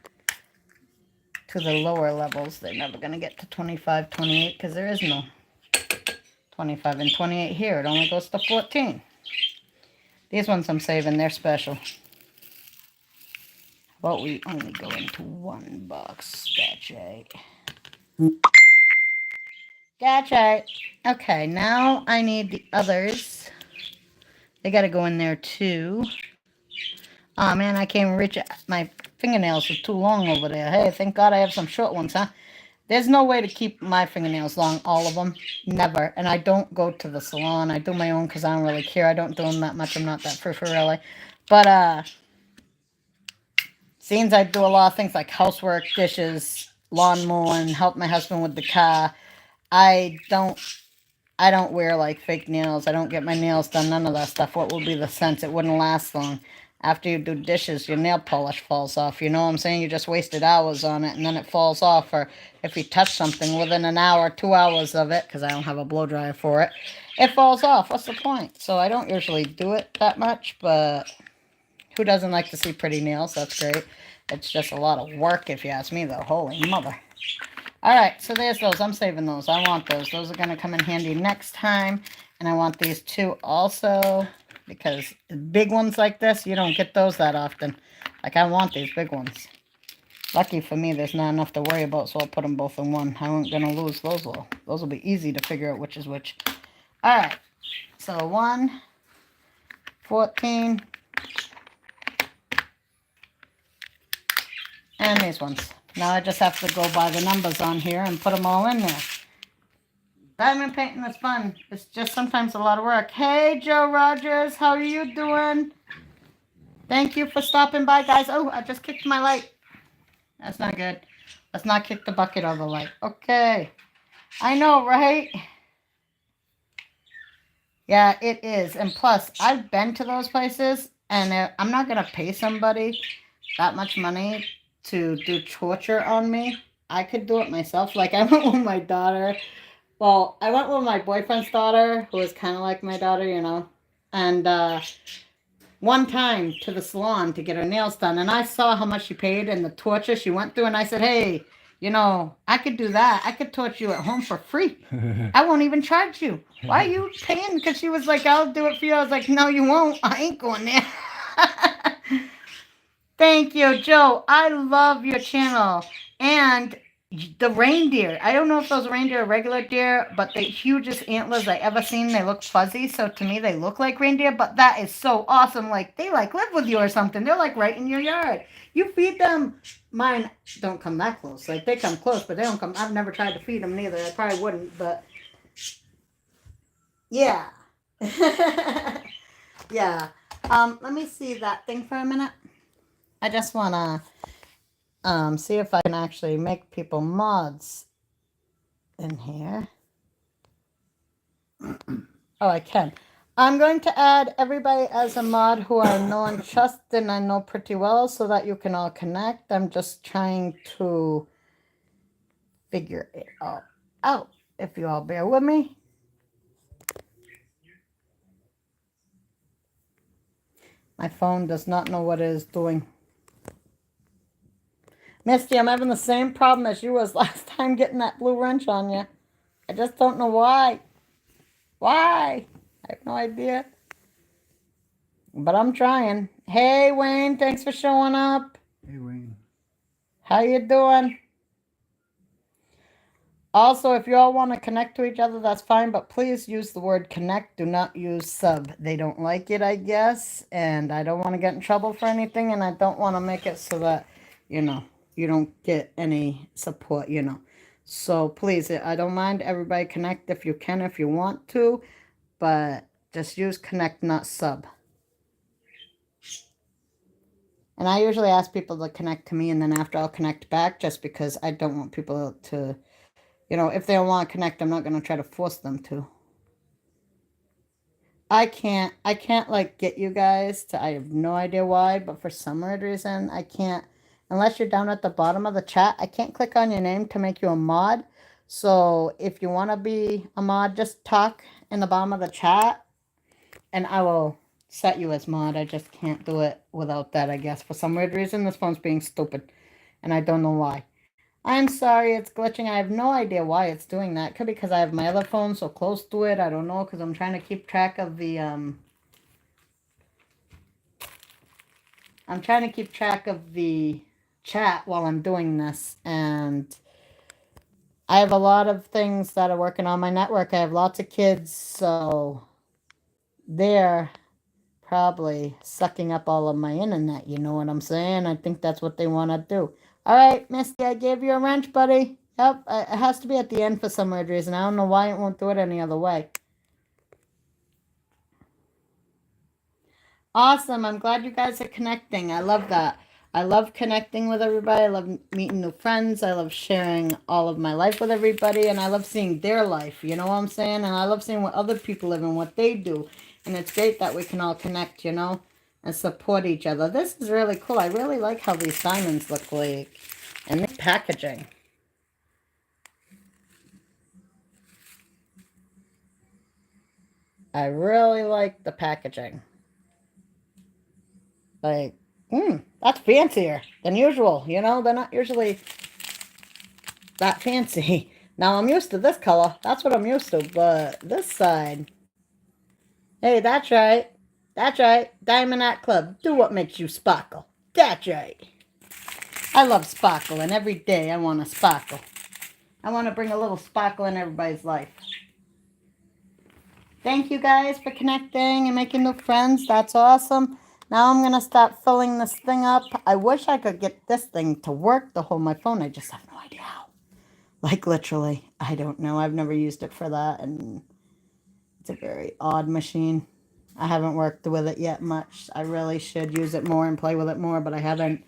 to the lower levels. They're never going to get to 25, 28, because there is no 25 and 28 here. It only goes to 14. These ones I'm saving. They're special. But we only go into one box. Gotcha. Okay, now I need the others. They got to go in there too. Oh man, I can't reach it. My fingernails are too long over there. Hey, thank God I have some short ones, huh? There's no way to keep my fingernails long, all of them. Never. And I don't go to the salon. I do my own because I don't really care. I don't do them that much. I'm not that frou-frou really. But, seems I do a lot of things like housework, dishes, lawn mowing, help my husband with the car. I don't I don't wear like fake nails. I don't get my nails done. None of that stuff. What would be the sense? It wouldn't last long. After you do dishes, your nail polish falls off. You know what I'm saying? You just wasted hours on it and then it falls off. Or if you touch something within an hour, 2 hours of it, because I don't have a blow dryer for it, it falls off. What's the point? So I don't usually do it that much, but who doesn't like to see pretty nails? That's great. It's just a lot of work if you ask me, though. Holy mother. All right, so there's those. I'm saving those. I want those. Those are going to come in handy next time. And I want these two also because big ones like this, you don't get those that often. Like, I want these big ones. Lucky for me, there's not enough to worry about, so I'll put them both in one. I ain't going to lose those little. Those will be easy to figure out which is which. All right, so 1, 14, and these ones. Now I just have to go by the numbers on here and put them all in there. Diamond painting is fun. It's just sometimes a lot of work. Hey, Joe Rogers, how are you doing? Thank you for stopping by, guys. Oh, I just kicked my light. That's not good. Let's not kick the bucket or the light. Okay. I know, right? Yeah, it is. And plus, I've been to those places, and I'm not going to pay somebody that much money to do torture on me. I could do it myself. Like, I went with my daughter. Well, I went with my boyfriend's daughter, who is kind of like my daughter, you know. And one time to the salon to get her nails done. And I saw how much she paid and the torture she went through. And I said, hey, you know, I could do that. I could torture you at home for free. I won't even charge you. Why are you paying? Because she was like, I'll do it for you. I was like, no, you won't. I ain't going there. Thank you, Joe. I love your channel. And the reindeer. I don't know if those reindeer are regular deer, but the hugest antlers I ever seen. They look fuzzy, so to me they look like reindeer, but that is so awesome. Like, they like live with you or something. They're like right in your yard. You feed them. Mine don't come that close. Like, they come close, but they don't come. I've never tried to feed them neither. I probably wouldn't, but yeah. Yeah. Let me see that thing for a minute. I just want to see if I can actually make people mods in here. Oh, I can. I'm going to add everybody as a mod who I know and trust and I know pretty well so that you can all connect. I'm just trying to figure it all out, if you all bear with me. My phone does not know what it is doing. Misty, I'm having the same problem as you was last time getting that blue wrench on you. I just don't know why. Why? I have no idea. But I'm trying. Hey, Wayne, thanks for showing up. Hey, Wayne. How you doing? Also, if you all want to connect to each other, that's fine, but please use the word connect. Do not use sub. They don't like it, I guess, and I don't want to get in trouble for anything, and I don't want to make it so that, you know, you don't get any support, you know. So please, I don't mind everybody connect if you can, if you want to, but just use connect, not sub. And I usually ask people to connect to me, and then after I'll connect back, just because I don't want people to... You know, if they don't want to connect, I'm not going to try to force them to. I can't like get you guys to, I have no idea why, but for some weird reason, I can't, unless you're down at the bottom of the chat, I can't click on your name to make you a mod. So if you want to be a mod, just talk in the bottom of the chat and I will set you as mod. I just can't do it without that, I guess. For some weird reason, this phone's being stupid and I don't know why. I'm sorry, it's glitching. I have no idea why it's doing that. Could be because I have my other phone so close to it. I don't know, because I'm trying to keep track of the, I'm trying to keep track of the chat while I'm doing this. And I have a lot of things that are working on my network. I have lots of kids, so they're probably sucking up all of my internet. You know what I'm saying? I think that's what they want to do. All right, Misty, I gave you a wrench, buddy. Yep, it has to be at the end for some weird reason. I don't know why it won't do it any other way. Awesome. I'm glad you guys are connecting. I love that. I love connecting with everybody. I love meeting new friends. I love sharing all of my life with everybody. And I love seeing their life. You know what I'm saying? And I love seeing what other people live and what they do. And it's great that we can all connect, you know, and support each other. This is really cool. I really like how these diamonds look like. And the packaging. I really like the packaging. Like, that's fancier than usual. You know, they're not usually that fancy. Now, I'm used to this color. That's what I'm used to. But this side. Hey, that's right. That's right. Diamond Art Club. Do what makes you sparkle. That's right. I love sparkling. Every day I want to sparkle. I want to bring a little sparkle in everybody's life. Thank you guys for connecting and making new friends. That's awesome. Now I'm going to start filling this thing up. I wish I could get this thing to work to hold my phone. I just have no idea how. Like literally, I don't know. I've never used it for that, and it's a very odd machine. I haven't worked with it yet much. I really should use it more and play with it more, but I haven't.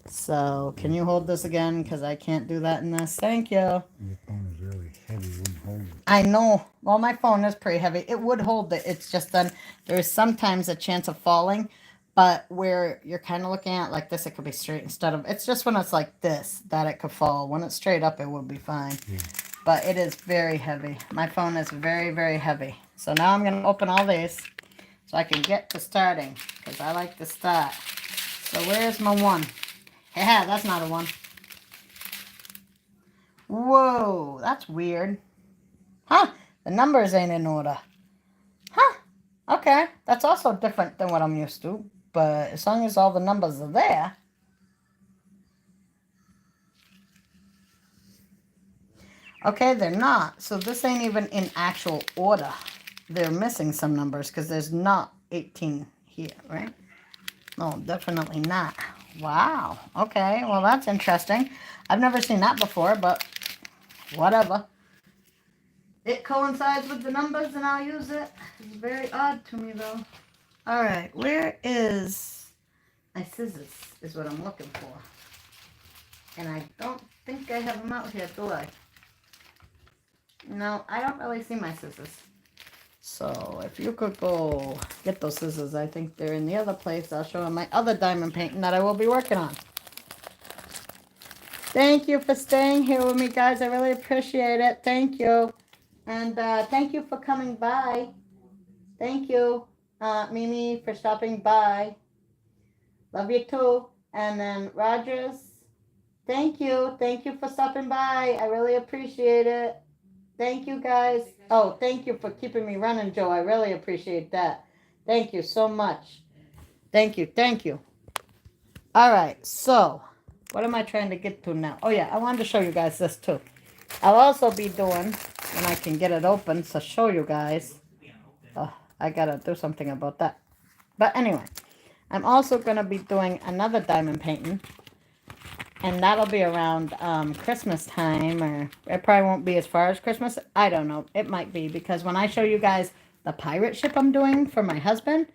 So, can you hold this again? Because I can't do that in this. Thank you. Your phone is really heavy. It wouldn't hold it. I know. Well, my phone is pretty heavy. It would hold it. It's just then there's sometimes a chance of falling, but where you're kind of looking at it like this, it could be straight instead of. It's just when it's like this that it could fall. When it's straight up, it would be fine. Yeah. But it is very heavy. My phone is very, very heavy. So now I'm going to open all these so I can get to starting because I like to start. So where's my one? Yeah, that's not a one. Whoa, that's weird. Huh, the numbers ain't in order. Huh, okay. That's also different than what I'm used to. But as long as all the numbers are there. Okay, they're not. So this ain't even in actual order. They're missing some numbers because there's not 18 here, right? No, definitely not. Wow. Okay, well, that's interesting. I've never seen that before, but whatever. It coincides with the numbers and I'll use it. It's very odd to me, though. All right, where is my scissors is what I'm looking for. And I don't think I have them out here, do I? No, I don't really see my scissors. So if you could go get those scissors, I think they're in the other place. I'll show them my other diamond painting that I will be working on. Thank you for staying here with me, guys. I really appreciate it. Thank you. And thank you for coming by. Thank you, Mimi, for stopping by. Love you too. And then Rogers, thank you. Thank you for stopping by. I really appreciate it. Thank you, guys. Oh, thank you for keeping me running, Joe. I really appreciate that. Thank you so much. Thank you. Thank you. All right. So, what am I trying to get to now? Oh, yeah. I wanted to show you guys this, too. I'll also be doing, when I can get it open, to show you guys. Oh, I got to do something about that. But anyway, I'm also going to be doing another diamond painting. And that'll be around Christmas time, or it probably won't be as far as Christmas. I don't know. It might be, because when I show you guys the pirate ship I'm doing for my husband,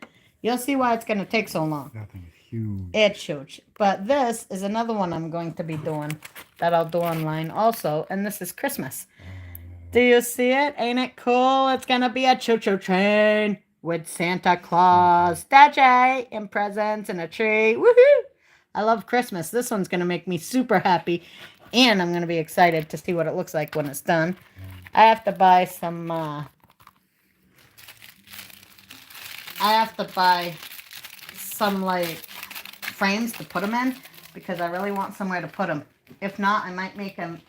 you'll see why it's going to take so long. That thing is huge. It's huge. But this is another one I'm going to be doing that I'll do online also, and this is Christmas. Do you see it? Ain't it cool? It's going to be a choo-choo train with Santa Claus. That's right. And presents and a tree. Woohoo! I love Christmas. This one's going to make me super happy. And I'm going to be excited to see what it looks like when it's done. I have to buy some, like, frames to put them in. Because I really want somewhere to put them. If not, I might make a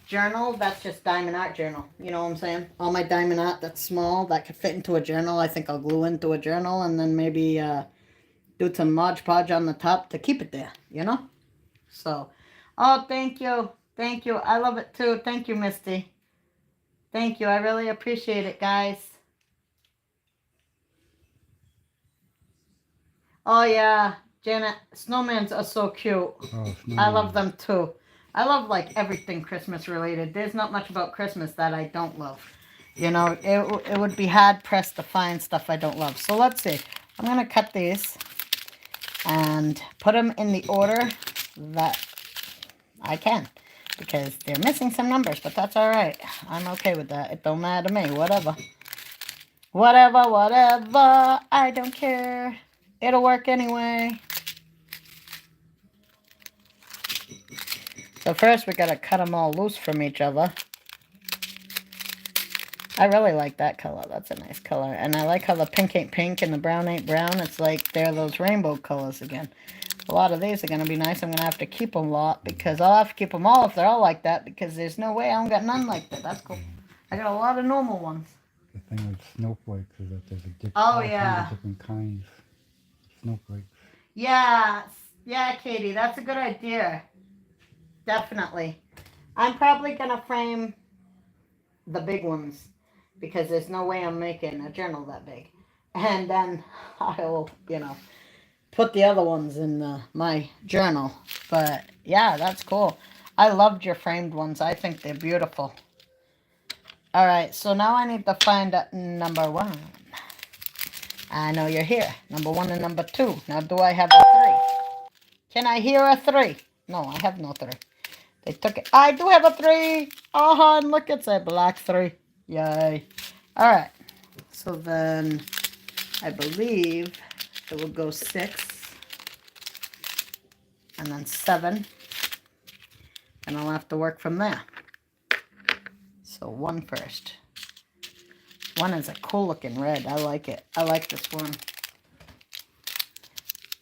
journal that's just diamond art journal. You know what I'm saying? All my diamond art that's small that could fit into a journal. I think I'll glue into a journal and then maybe do some Mod Podge on the top to keep it there, you know? So, oh, thank you. Thank you. I love it too. Thank you, Misty. Thank you. I really appreciate it, guys. Oh, yeah. Janet, snowmans are so cute. Oh, I love them too. I love like everything Christmas related. There's not much about Christmas that I don't love. You know, it would be hard pressed to find stuff I don't love. So let's see. I'm going to cut these. And and put them in the order that I can, because they're missing some numbers, but that's all right. I'm okay with that. It don't matter to me. Whatever. Whatever, whatever. I don't care. It'll work anyway. So first we gotta cut them all loose from each other. I really like that color. That's a nice color. And I like how the pink ain't pink and the brown ain't brown. It's like they're those rainbow colors again. A lot of these are going to be nice. I'm going to have to keep them a lot, because I'll have to keep them all if they're all like that, because there's no way I don't got none like that. That's cool. I got a lot of normal ones. The thing with snowflakes is that there's a different kinds of snowflakes. Yeah. Yeah, Katie, that's a good idea. Definitely. I'm probably going to frame the big ones, because there's no way I'm making a journal that big. And then I'll, put the other ones in my journal. But yeah, that's cool. I loved your framed ones. I think they're beautiful. All right, so now I need to find number 1. I know you're here. Number 1 and number 2. Now, do I have a 3? Can I hear a 3? No, I have no 3. They took it. I do have a 3. Oh, and look, it's a black 3. Yay. All right. So then I believe it will go 6. And then 7. And I'll have to work from there. So 1 first. 1 is a cool looking red. I like it. I like this one.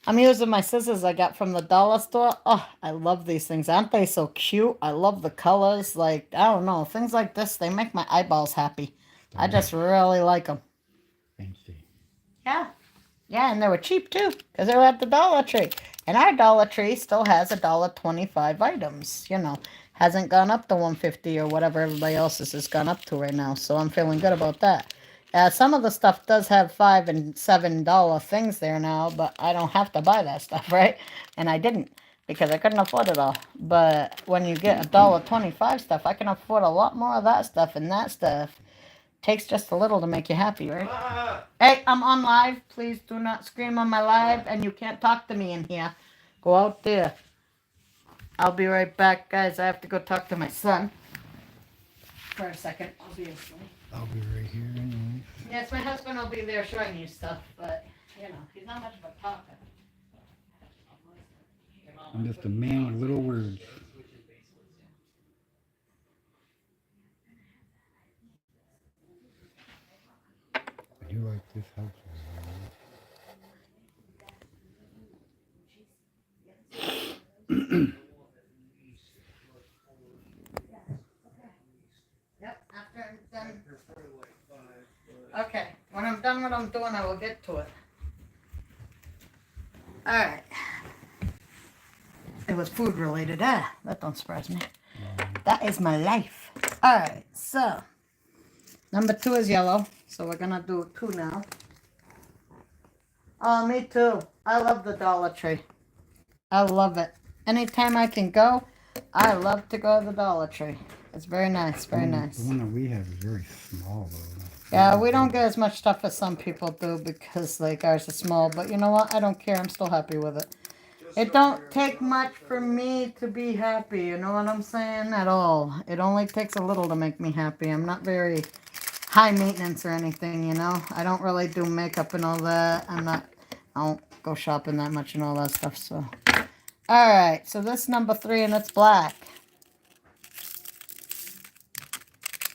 I'm using my scissors I got from the dollar store. Oh, I love these things. Aren't they so cute? I love the colors. Like, I don't know. Things like this, they make my eyeballs happy. I just really like them. Fancy. Yeah. Yeah, and they were cheap too, because they were at the Dollar Tree. And our Dollar Tree still has $1.25 items. Hasn't gone up to $1.50 or whatever everybody else's has gone up to right now. So I'm feeling good about that. Some of the stuff does have $5 and $7 things there now, but I don't have to buy that stuff, right? And I didn't, because I couldn't afford it all. But when you get $1.25 stuff, I can afford a lot more of that stuff, and that stuff takes just a little to make you happy, right? Hey, I'm on live. Please do not scream on my live, and you can't talk to me in here. Go out there. I'll be right back, guys. I have to go talk to my son for a second, obviously. I'll be right here anyway. Yes, my husband will be there showing you stuff, but, he's not much of a talker. I'm just a man with little words. I do like this house. Yep, after I'm done. Okay, when I'm done what I'm doing, I will get to it. Alright. It was food related. That don't surprise me. That is my life. Alright, so number 2 is yellow. So we're gonna do 2 now. Oh, me too. I love the Dollar Tree. I love it. Anytime I can go, I love to go to the Dollar Tree. It's very nice, very nice. The one that we have is very small, though. Yeah, we don't get as much stuff as some people do, because like ours is small. But you know what? I don't care. I'm still happy with it. It don't take much for me to be happy. You know what I'm saying? At all. It only takes a little to make me happy. I'm not very high maintenance or anything, I don't really do makeup and all that. I don't go shopping that much and all that stuff. So, all right. So this number 3, and it's black.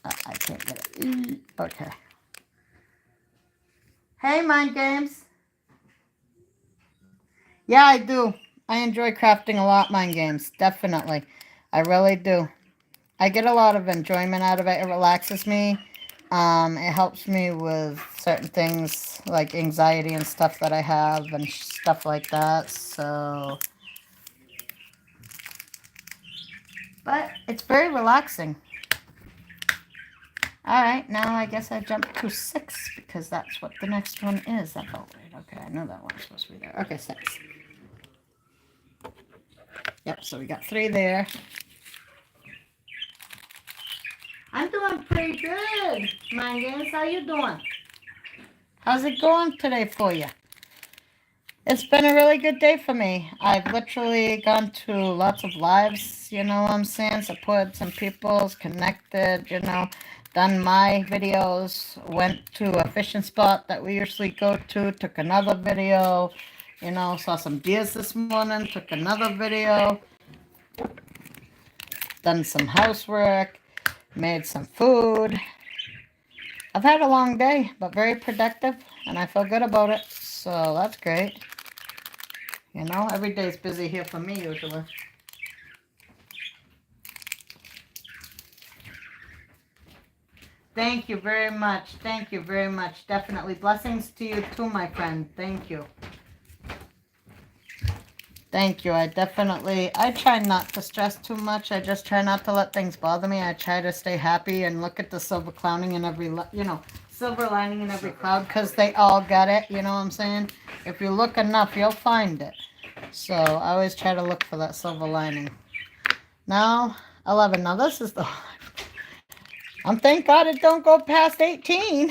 I can't get it. Okay. Hey, Mind Games. Yeah, I do. I enjoy crafting a lot, Mind Games. Definitely. I really do. I get a lot of enjoyment out of it. It relaxes me. It helps me with certain things like anxiety and stuff that I have and stuff like that. So, but it's very relaxing. All right, now I guess I jump to 6 because that's what the next one is. That felt right. Okay, I know that one's supposed to be there. Okay, 6. Yep, so we got 3 there. I'm doing pretty good, Mind Games. How you doing? How's it going today for you? It's been a really good day for me. I've literally gone to lots of lives, you know what I'm saying? Supported some people's, connected, done my videos, went to a fishing spot that we usually go to, took another video, saw some deers this morning, took another video, done some housework, made some food. I've had a long day, but very productive, and I feel good about it, so that's great. Every day's busy here for me usually. Thank you very much. Thank you very much. Definitely. Blessings to you too, my friend. Thank you. Thank you. I try not to stress too much. I just try not to let things bother me. I try to stay happy and look at the silver clowning in every, silver lining in every cloud, because they all got it. You know what I'm saying? If you look enough, you'll find it. So I always try to look for that silver lining. Now, 11. Now this is the... thank God it don't go past 18.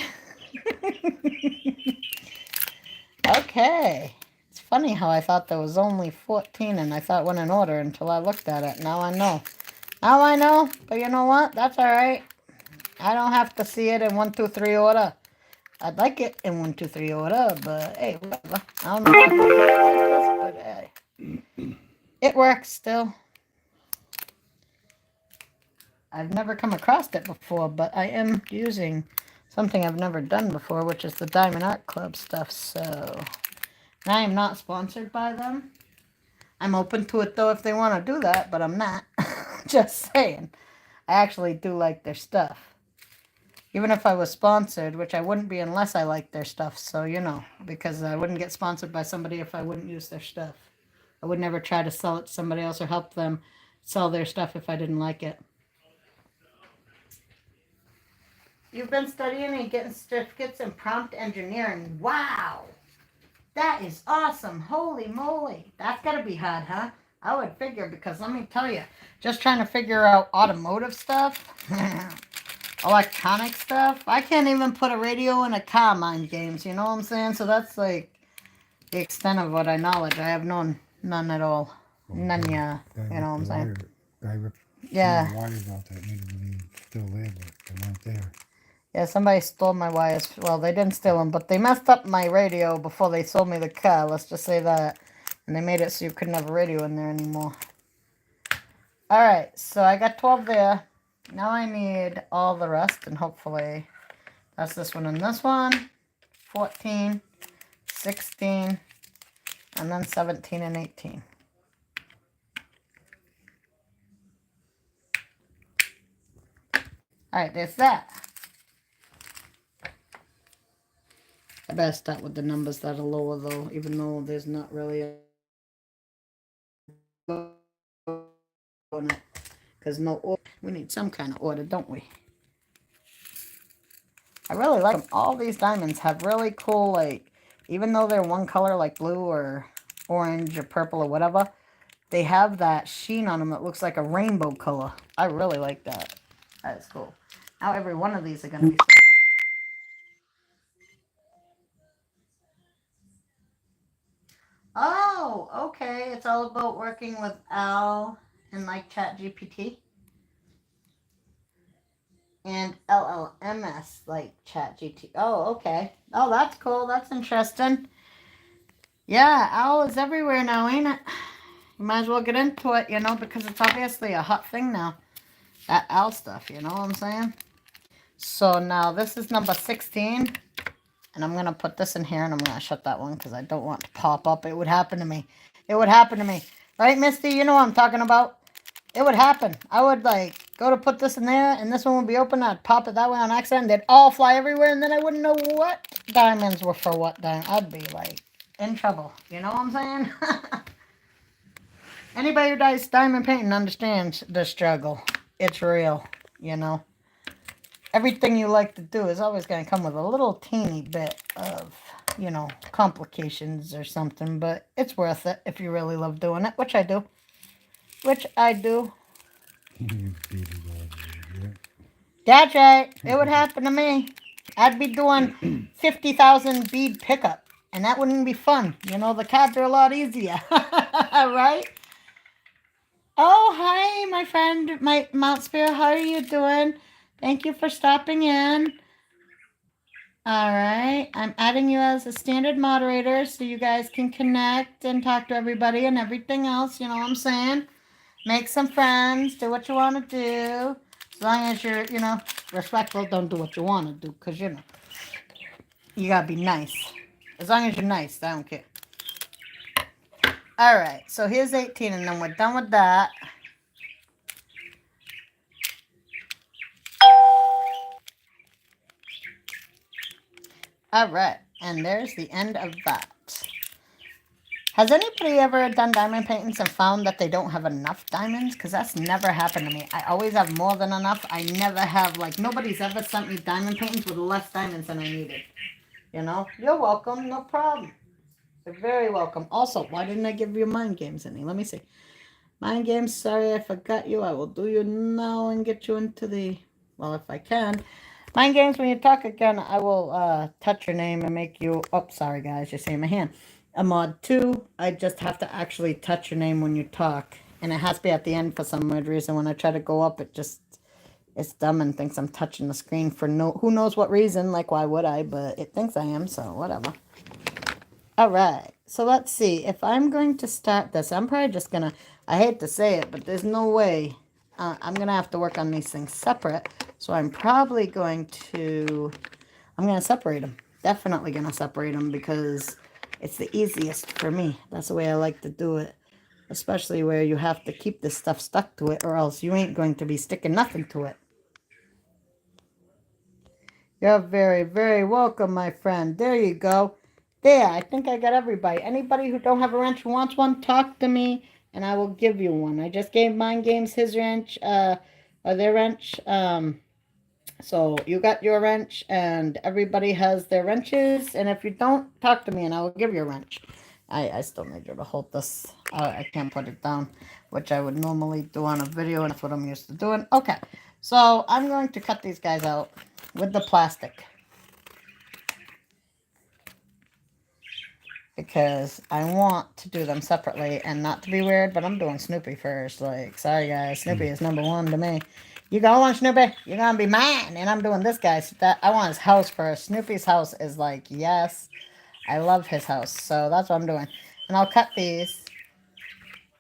Okay. It's funny how I thought there was only 14 and I thought it went in order until I looked at it. Now I know. Now I know. But you know what? That's alright. I don't have to see it in 1, 2, 3 order. I'd like it in 1, 2, 3 order, but hey, whatever. I don't know if I can do it like this, but hey. It works still. I've never come across it before, but I am using something I've never done before, which is the Diamond Art Club stuff, so... I am not sponsored by them. I'm open to it, though, if they want to do that, but I'm not. Just saying. I actually do like their stuff. Even if I was sponsored, which I wouldn't be unless I liked their stuff, so, because I wouldn't get sponsored by somebody if I wouldn't use their stuff. I would never try to sell it to somebody else or help them sell their stuff if I didn't like it. You've been studying and getting certificates in prompt engineering. Wow! That is awesome. Holy moly. That's got to be hard, huh? I would figure, because let me tell you, just trying to figure out automotive stuff, electronic stuff. I can't even put a radio in a car, mind games, you know what I'm saying? So that's like the extent of what I knowledge. I have none at all. None, yeah. You know what I'm saying? Guy ripped Yeah. some wires out that needed to be still there, but they weren't there. Yeah, somebody stole my wires. Well, they didn't steal them, but they messed up my radio before they sold me the car. Let's just say that. And they made it so you couldn't have a radio in there anymore. Alright, so I got 12 there. Now I need all the rest, and hopefully that's this one and this one. 14, 16, and then 17 and 18. Alright, there's that. I better start with the numbers that are lower, though, even though there's not really a on it. Because no order. We need some kind of order, don't we? I really like them. All these diamonds have really cool, like, even though they're one color, like blue or orange or purple or whatever, they have that sheen on them that looks like a rainbow color. I really like that. That is cool. Now every one of these are going to be special. Oh, okay. It's all about working with Al and like ChatGPT. And LLMS like ChatGPT. Oh, okay. Oh, that's cool. That's interesting. Yeah, Al is everywhere now, ain't it? You might as well get into it, because it's obviously a hot thing now. That Al stuff, you know what I'm saying? So now this is number 16. And I'm going to put this in here, and I'm going to shut that one because I don't want it to pop up. It would happen to me. It would happen to me. Right, Misty? You know what I'm talking about. It would happen. I would, go to put this in there, and this one would be open. I'd pop it that way on accident. They'd all fly everywhere, and then I wouldn't know what diamonds were for what diamond. I'd be, in trouble. You know what I'm saying? Anybody who does diamond painting understands the struggle. It's real, Everything you like to do is always going to come with a little teeny bit of, complications or something. But it's worth it if you really love doing it, which I do. That's right. It would happen to me. I'd be doing 50,000 bead pickup. And that wouldn't be fun. You know, the cards are a lot easier. Right? Oh, hi, my friend, my Mount Spear. How are you doing? Thank you for stopping in. All right. I'm adding you as a standard moderator so you guys can connect and talk to everybody and everything else. You know what I'm saying? Make some friends. Do what you want to do. As long as you're, respectful, don't do what you want to do because, you got to be nice. As long as you're nice, I don't care. All right. So here's 18 and then we're done with that. All right. And there's the end of that. Has anybody ever done diamond paintings and found that they don't have enough diamonds? Because that's never happened to me. I always have more than enough. I never have, nobody's ever sent me diamond paintings with less diamonds than I needed. You know? You're welcome. No problem. You're very welcome. Also, why didn't I give you mind games any? Let me see. Mind games, sorry I forgot you. I will do you now and get you into the... Well, if I can. Mind games, when you talk again, I will touch your name and make you... Oh, sorry, guys. You're seeing my hand. A mod 2, I just have to actually touch your name when you talk. And it has to be at the end for some weird reason. When I try to go up, it's dumb and thinks I'm touching the screen for who knows what reason. Like, why would I? But it thinks I am, so whatever. All right. So let's see. If I'm going to start this, I'm probably just going to... I hate to say it, but there's no way. I'm going to have to work on these things separate. So I'm probably going to... I'm going to separate them. Definitely going to separate them because... It's the easiest for me. That's the way I like to do it. Especially where you have to keep this stuff stuck to it or else you ain't going to be sticking nothing to it. You're very, very welcome, my friend. There you go. There, I think I got everybody. Anybody who don't have a wrench who wants one, talk to me and I will give you one. I just gave Mind Games his wrench, or their wrench. So you got your wrench and everybody has their wrenches. And if you don't, talk to me and I will give you a wrench. I still need you to hold this. I can't put it down, which I would normally do on a video, and that's what I'm used to doing. Okay, so I'm going to cut these guys out with the plastic. Because I want to do them separately, and not to be weird, but I'm doing Snoopy first. Like, sorry guys, Snoopy is number one to me. You got one, Snoopy? You're gonna be mine, and I'm doing this guy's. I want his house first. Snoopy's house is like, yes. I love his house, so that's what I'm doing. And I'll cut these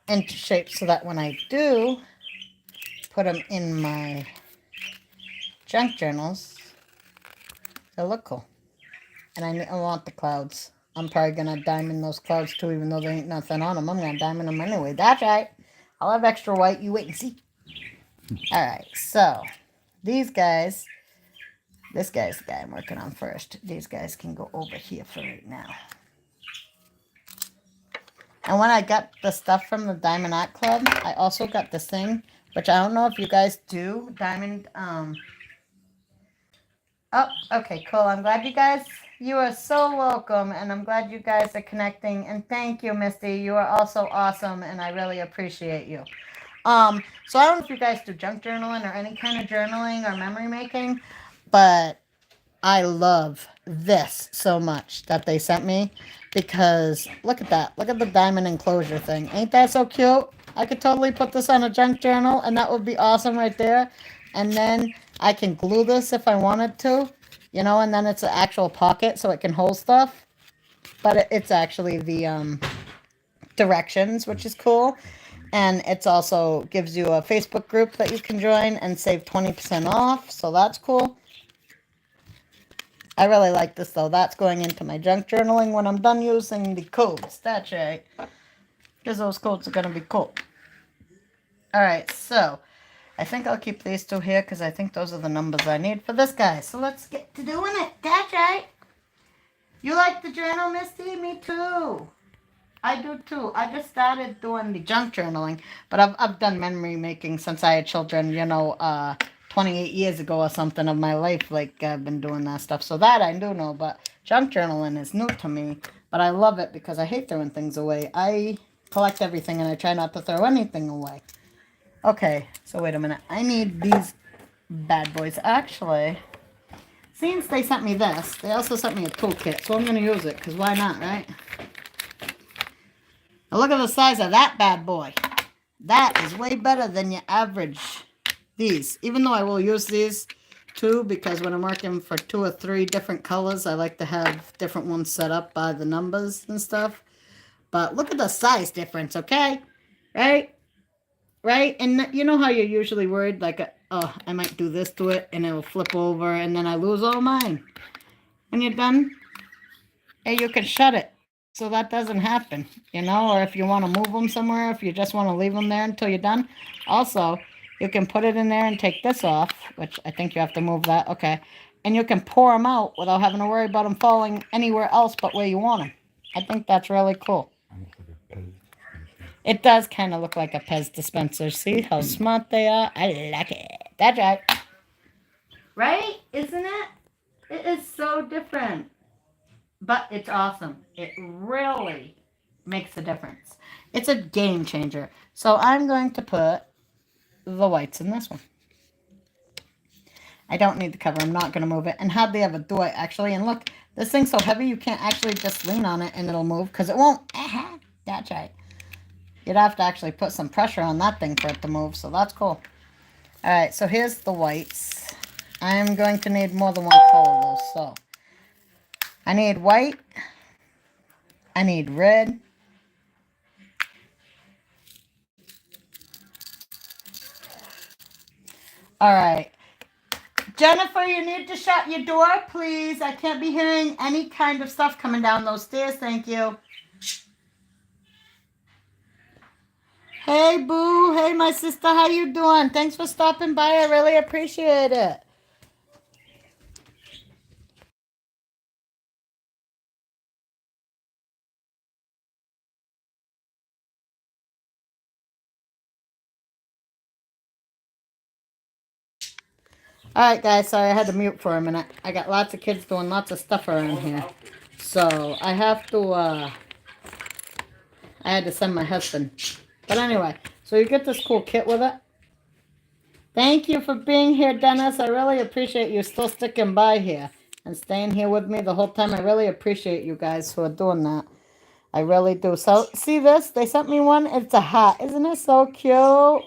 into shape so that when I do put them in my junk journals, they'll look cool. And I want the clouds. I'm probably going to diamond those clouds too, even though there ain't nothing on them. I'm going to diamond them anyway. That's right. I'll have extra white. You wait and see. Alright, so these guys, this guy's the guy I'm working on first. These guys can go over here for right now. And when I got the stuff from the Diamond Art Club, I also got this thing, which I don't know if you guys do. Diamond, Oh, okay, cool. I'm glad you are so welcome, and I'm glad you guys are connecting. And thank you, Misty. You are also awesome, and I really appreciate you. So I don't know if you guys do junk journaling or any kind of journaling or memory making, but I love this so much that they sent me because look at that. Look at the diamond enclosure thing. Ain't that so cute? I could totally put this on a junk journal and that would be awesome right there. And then I can glue this if I wanted to, and then it's an actual pocket so it can hold stuff. But it's actually the directions, which is cool. And it's also gives you a Facebook group that you can join and save 20% off. So that's cool. I really like this, though. That's going into my junk journaling when I'm done using the codes. That's right. Because those codes are going to be cool. Alright, so I think I'll keep these two here because I think those are the numbers I need for this guy. So let's get to doing it. That's right. You like the journal, Misty? Me too. I do too. I just started doing the junk journaling, but I've done memory making since I had children, 28 years ago or something of my life. Like, I've been doing that stuff. So that I do know, but junk journaling is new to me. But I love it because I hate throwing things away. I collect everything and I try not to throw anything away. Okay, so wait a minute. I need these bad boys. Actually, since they sent me this, they also sent me a toolkit, so I'm going to use it, because why not, right? Now look at the size of that bad boy. That is way better than your average these. Even though I will use these too, because when I'm working for 2 or 3 different colors, I like to have different ones set up by the numbers and stuff. But look at the size difference, okay? Right? Right? And you know how you're usually worried, like, oh, I might do this to it, and it'll flip over, and then I lose all mine. When you're done, hey, you can shut it. So that doesn't happen, you know, or if you want to move them somewhere, if you just want to leave them there until you're done. Also, you can put it in there and take this off, which I think you have to move that, okay. And you can pour them out without having to worry about them falling anywhere else but where you want them. I think that's really cool. It does kind of look like a Pez dispenser. See how smart they are? I like it. That's right. Right? Isn't it? It is so different. But it's awesome. It really makes a difference. It's a game changer. So I'm going to put the whites in this one. I don't need the cover. I'm not going to move it. And hardly ever do I actually. And look, this thing's so heavy you can't actually just lean on it and it'll move because it won't. That's right. You'd have to actually put some pressure on that thing for it to move. So that's cool. All right. So here's the whites. I'm going to need more than one color though. So I need white. I need red. All right. Jennifer, you need to shut your door, please. I can't be hearing any kind of stuff coming down those stairs. Thank you. Hey, Boo. Hey, my sister. How you doing? Thanks for stopping by. I really appreciate it. All right, guys. Sorry, I had to mute for a minute. I got lots of kids doing lots of stuff around here. So I have to, I had to send my husband. But anyway, so you get this cool kit with it. Thank you for being here, Dennis. I really appreciate you still sticking by here and staying here with me the whole time. I really appreciate you guys who are doing that. I really do. So, see this? They sent me one. It's a hat. Isn't it so cute?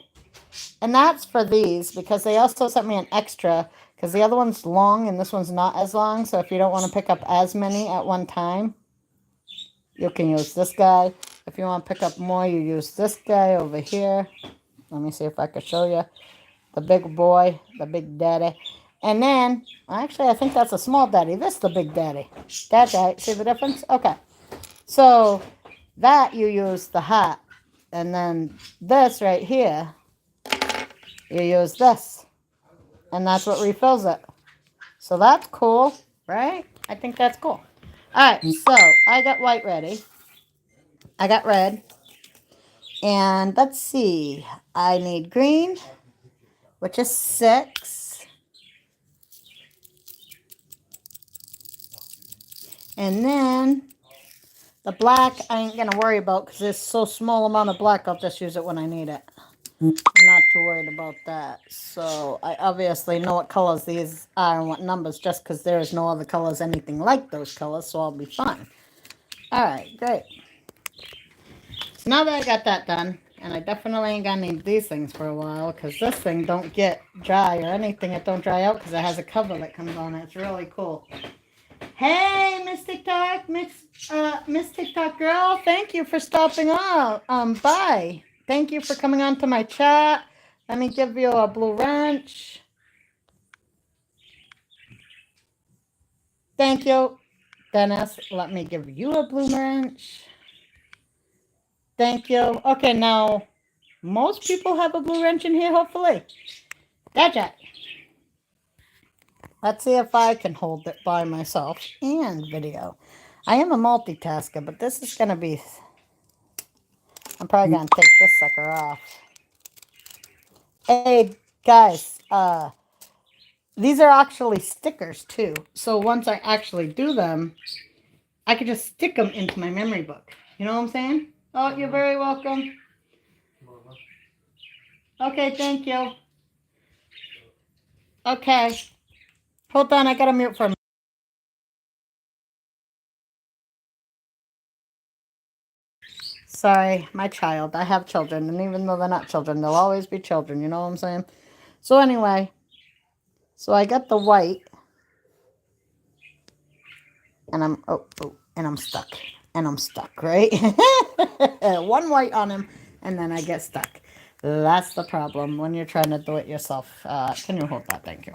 And that's for these because they also sent me an extra because the other one's long and this one's not as long. So if you don't want to pick up as many at one time, you can use this guy. If you want to pick up more, you use this guy over here. Let me see if I can show you. The big boy, the big daddy. And then, actually, I think that's a small daddy. This is the big daddy. That's right. See the difference? Okay. So, that you use the hat. And then this right here, you use this. And that's what refills it. So, that's cool, right? I think that's cool. All right. So, I got white ready. I got red. And let's see. I need green, which is 6. And then the black I ain't going to worry about because there's so small amount of black. I'll just use it when I need it. I'm not too worried about that. So I obviously know what colors these are and what numbers just because there is no other colors anything like those colors. So I'll be fine. All right, great. So now that I got that done, and I definitely ain't going to need these things for a while because this thing don't get dry or anything. It don't dry out because it has a cover that comes on it. It's really cool. Hey, Miss TikTok, Miss TikTok girl, thank you for stopping on by. Thank you for coming on to my chat. Let me give you a blue wrench. Thank you, Dennis. Let me give you a blue wrench. Thank you. Okay, now most people have a blue wrench in here, hopefully. That's it. Let's see if I can hold it by myself and video. I am a multitasker, but this is going to be... I'm probably going to take this sucker off. Hey, guys, these are actually stickers, too. So once I actually do them, I could just stick them into my memory book. You know what I'm saying? Oh, you're very welcome. Okay, thank you. Okay. Hold on, I gotta mute for a minute. Sorry, my child. I have children, and even though they're not children, they'll always be children. You know what I'm saying? So anyway, so I got the white, and I'm stuck, and I'm stuck, right? One white on him, and then I get stuck. That's the problem when you're trying to do it yourself. Can you hold that? Thank you.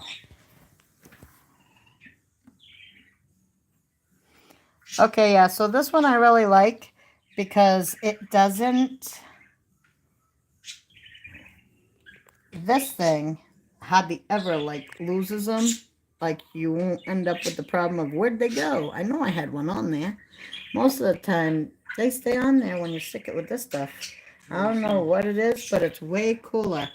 Okay, yeah. So this one I really like because it doesn't. This thing hardly ever like loses them. Like you won't end up with the problem of where'd they go. I know I had one on there. Most of the time they stay on there when you stick it with this stuff. I don't know what it is, but it's way cooler.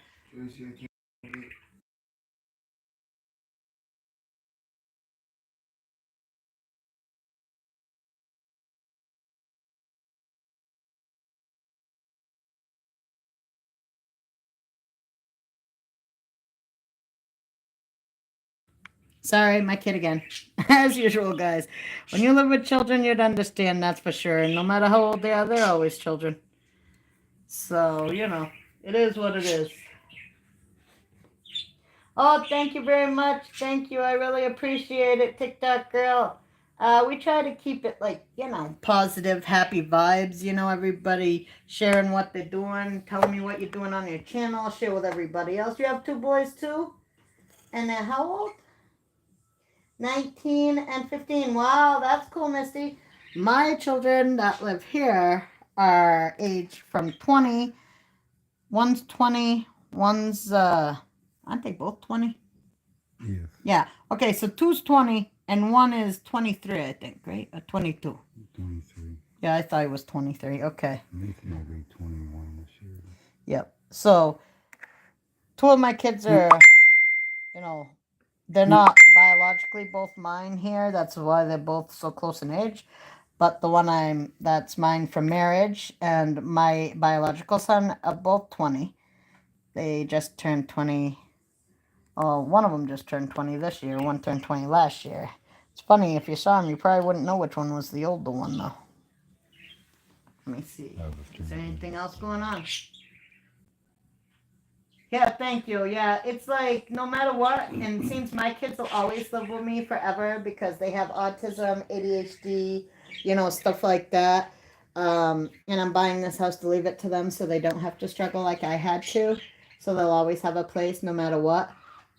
Sorry, my kid again. As usual, guys. When you live with children, you'd understand, that's for sure. And no matter how old they are, they're always children. So, you know, it is what it is. Oh, thank you very much. Thank you. I really appreciate it, TikTok girl. We try to keep it like, positive, happy vibes. Everybody sharing what they're doing, telling me what you're doing on your channel, share with everybody else. You have two boys too? And they're how old? 19 and 15. Wow, that's cool, Misty. My children that live here are aged from 20. One's 20, one's, aren't they both 20? Yes. Yeah. Okay, so two's 20 and one is 23, I think, right? Or 22. 23. Yeah, I thought it was 23. Okay. Nathan will be 21 this year. Yep. So two of my kids are, you know, they're not biologically both mine here. That's why they're both so close in age. But the one that's mine from marriage and my biological son are both 20. They just turned 20. Oh, one of them just turned 20 this year. One turned 20 last year. It's funny, if you saw him, you probably wouldn't know which one was the older one, though. Let me see. Is there anything else going on? Yeah, thank you. Yeah, it's like no matter what, and it seems my kids will always live with me forever because they have autism, ADHD, stuff like that. And I'm buying this house to leave it to them so they don't have to struggle like I had to. So they'll always have a place no matter what.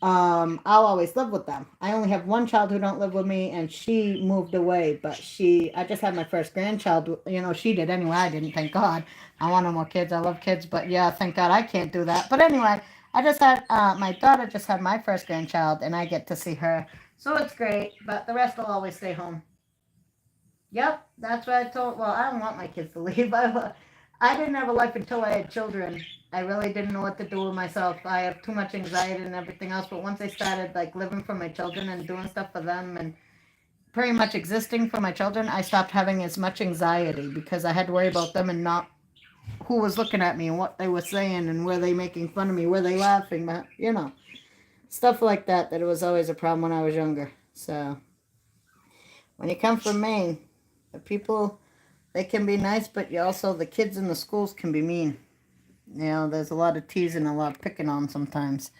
I'll always live with them. I only have one child who don't live with me, and she moved away. But I just had my first grandchild. She did anyway. I didn't, thank God. I want no more kids. I love kids, but yeah, thank God I can't do that. But anyway, I just had my daughter just had my first grandchild, and I get to see her, so it's great. But the rest will always stay home. Yep, that's what I told. Well, I don't want my kids to leave. I didn't have a life until I had children. I really didn't know what to do with myself. I have too much anxiety and everything else. But once I started like living for my children and doing stuff for them and pretty much existing for my children, I stopped having as much anxiety because I had to worry about them and not who was looking at me and what they were saying and were they making fun of me, were they laughing, but stuff like that. That it was always a problem when I was younger. So when you come from Maine, the people, they can be nice, but you also, the kids in the schools can be mean. There's a lot of teasing, a lot of picking on sometimes.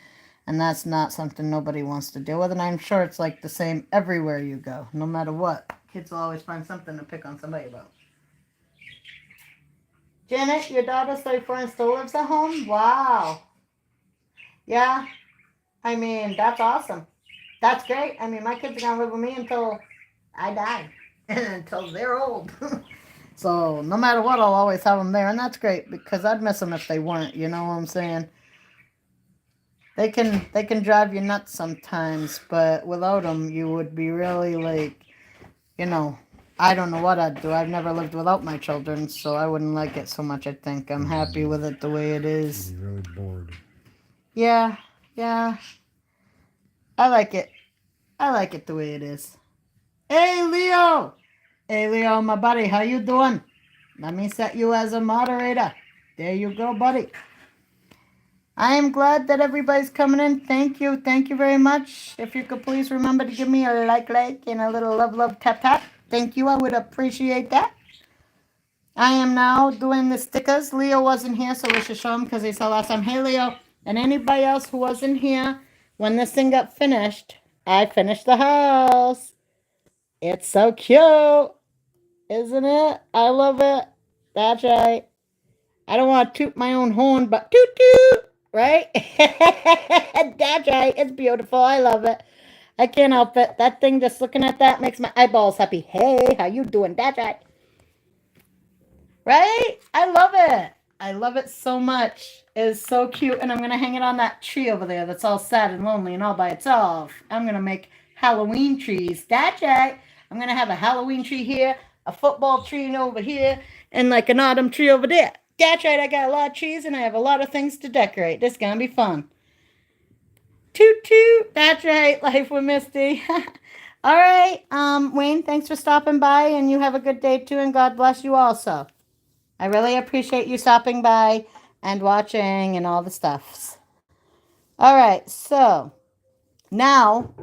And that's not something nobody wants to deal with. And I'm sure it's like the same everywhere you go, no matter what. Kids will always find something to pick on somebody about. Janet, your daughter's 34 and still lives at home? Wow. Yeah, I mean, that's awesome. That's great. I mean, my kids are going to live with me until I die and until they're old. So no matter what, I'll always have them there. And that's great because I'd miss them if they weren't. You know what I'm saying? They can drive you nuts sometimes, but without them, you would be really like, I don't know what I'd do. I've never lived without my children, so I wouldn't like it so much, I think. I'm happy with it the way it is. You're really bored. Yeah, yeah. I like it. I like it the way it is. Hey, Leo! Hey, Leo, my buddy, how you doing? Let me set you as a moderator. There you go, buddy. I am glad that everybody's coming in. Thank you. Thank you very much. If you could please remember to give me a like, and a little love, tap, tap. Thank you. I would appreciate that. I am now doing the stickers. Leo wasn't here, so we should show him because he saw last time. Hey, Leo. And anybody else who wasn't here, when this thing got finished, I finished the house. It's so cute, isn't it? I love it. That's right. I don't want to toot my own horn, but toot toot, right? That's right. It's beautiful. I love it. I can't help it. That thing, just looking at that makes my eyeballs happy. Hey, how you doing? That's right. Right? I love it. I love it so much. It's so cute. And I'm going to hang it on that tree over there that's all sad and lonely and all by itself. I'm going to make Halloween trees. That's right. I'm going to have a Halloween tree here, a football tree over here, and like an autumn tree over there. That's right. I got a lot of trees and I have a lot of things to decorate. This is going to be fun. Toot toot. That's right. Life with Misty. All right. Wayne, thanks for stopping by and you have a good day too and God bless you also. I really appreciate you stopping by and watching and all the stuffs. All right, so now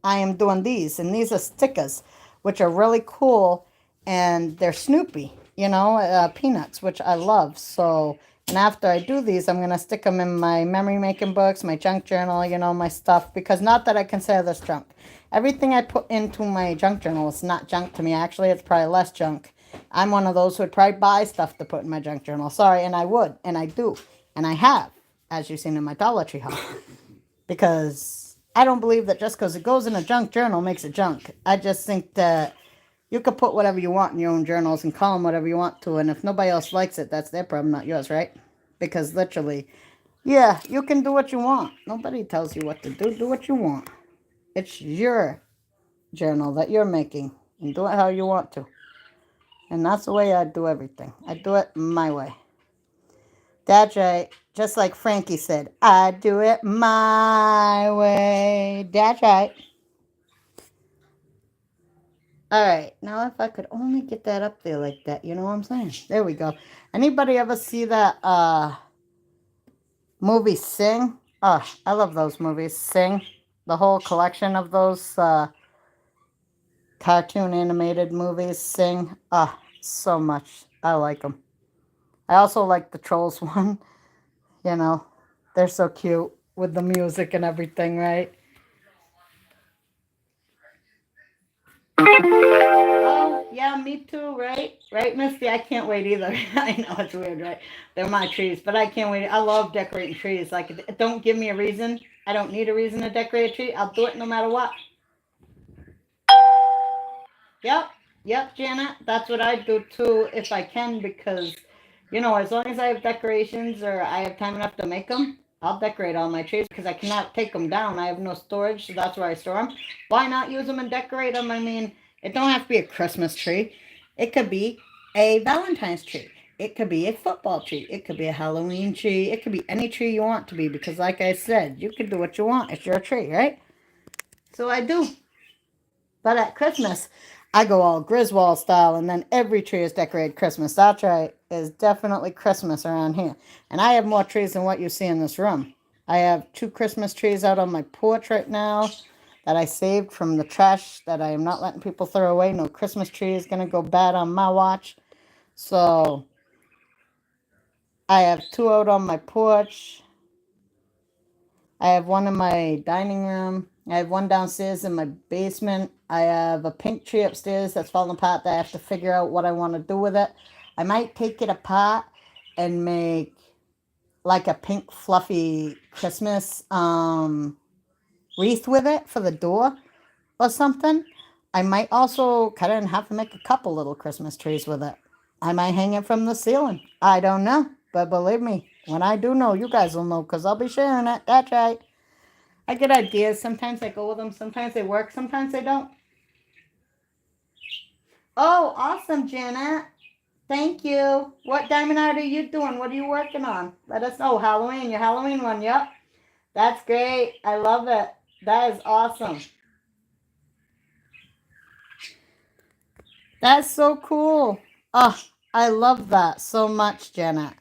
I am doing these, and these are stickers, which are really cool, and they're Snoopy, peanuts, which I love. So, and after I do these, I'm going to stick them in my memory making books, my junk journal, my stuff, because not that I consider this junk. Everything I put into my junk journal is not junk to me. Actually, it's probably less junk. I'm one of those who would probably buy stuff to put in my junk journal. Sorry, and I would, and I do, and I have, as you've seen in my Dollar Tree haul. Because I don't believe that just because it goes in a junk journal makes it junk. I just think that you could put whatever you want in your own journals and call them whatever you want to, and if nobody else likes it, that's their problem, not yours, right? Because literally, yeah, you can do what you want. Nobody tells you what to do. Do what you want. It's your journal that you're making, and do it how you want to. And that's the way I do everything. I do it my way. That's right. Just like Frankie said, I do it my way. That's right. All right. Now, if I could only get that up there like that, you know what I'm saying? There we go. Anybody ever see that movie Sing? Oh, I love those movies. Sing. The whole collection of those cartoon animated movies. Sing. Oh, so much. I like them. I also like the Trolls one. You know, they're so cute with the music and everything, right? Oh, yeah, me too, right? Right, Misty? I can't wait either. I know it's weird, right? They're my trees, but I can't wait. I love decorating trees. Like, don't give me a reason. I don't need a reason to decorate a tree. I'll do it no matter what. Yep, yep, Janet. That's what I do too if I can because, as long as I have decorations or I have time enough to make them, I'll decorate all my trees because I cannot take them down. I have no storage, so that's where I store them. Why not use them and decorate them? I mean, it don't have to be a Christmas tree. It could be a Valentine's tree. It could be a football tree. It could be a Halloween tree. It could be any tree you want to be because, like I said, you can do what you want. It's your tree, right? So I do. But at Christmas, I go all Griswold style, and then every tree is decorated Christmas. That's right, it's definitely Christmas around here. And I have more trees than what you see in this room. I have 2 Christmas trees out on my porch right now that I saved from the trash that I am not letting people throw away. No Christmas tree is going to go bad on my watch. So I have 2 out on my porch. I have one in my dining room. I have one downstairs in my basement. I have a pink tree upstairs that's falling apart that I have to figure out what I want to do with it. I might take it apart and make like a pink fluffy Christmas wreath with it for the door or something. I might also cut it in half and make a couple little Christmas trees with it. I might hang it from the ceiling. I don't know. But believe me, when I do know, you guys will know because I'll be sharing it. That's right. I get ideas. Sometimes I go with them. Sometimes they work. Sometimes they don't. Oh, awesome, Janet. Thank you. What diamond art are you doing? What are you working on? Let us know. Halloween. Your Halloween one. Yep. That's great. I love it. That is awesome. That's so cool. Oh, I love that so much, Janet.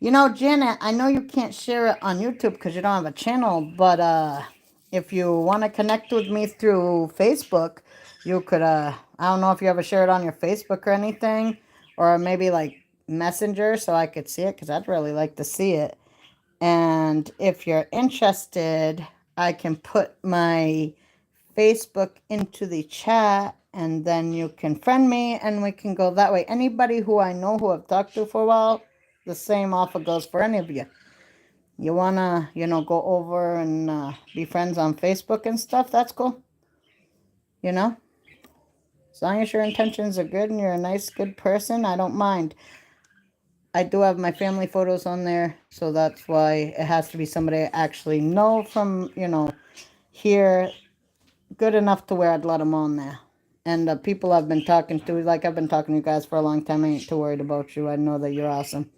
You know, Janet, I know you can't share it on YouTube because you don't have a channel, but if you want to connect with me through Facebook, you could, I don't know if you ever share it on your Facebook or anything, or maybe like Messenger so I could see it because I'd really like to see it. And if you're interested, I can put my Facebook into the chat and then you can friend me and we can go that way. Anybody who I know who I've talked to for a while, the same offer goes for any of you. You want to, go over and be friends on Facebook and stuff, that's cool. You know? As long as your intentions are good and you're a nice, good person, I don't mind. I do have my family photos on there, so that's why it has to be somebody I actually know from, here, good enough to where I'd let them on there. And the people I've been talking to, like I've been talking to you guys for a long time, I ain't too worried about you. I know that you're awesome.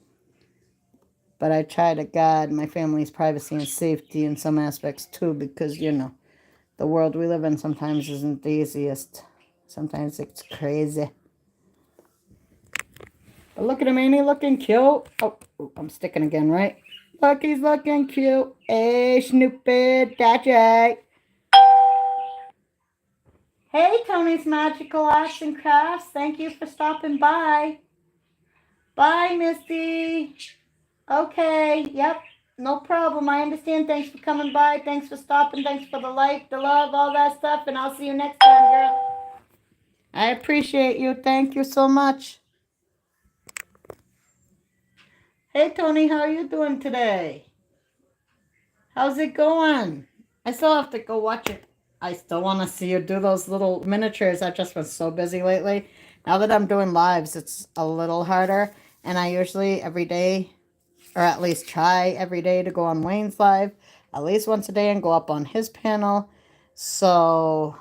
But I try to guard my family's privacy and safety in some aspects too, because, the world we live in sometimes isn't the easiest. Sometimes it's crazy. But look at him, ain't he looking cute? Oh, I'm sticking again, right? Look, he's looking cute. Hey, Snoopy, that's right. Hey, Tony's Magical Arts and Crafts. Thank you for stopping by. Bye, Misty. Okay, yep, no problem. I understand. Thanks for coming by. Thanks for stopping. Thanks for the like, the love, all that stuff. And I'll see you next time, girl. I appreciate you. Thank you so much. Hey, Tony, how are you doing today? How's it going? I still have to go watch it. I still want to see you do those little miniatures. I've just been so busy lately. Now that I'm doing lives, it's a little harder. And I usually every day, or at least try every day to go on Wayne's live at least once a day and go up on his panel. So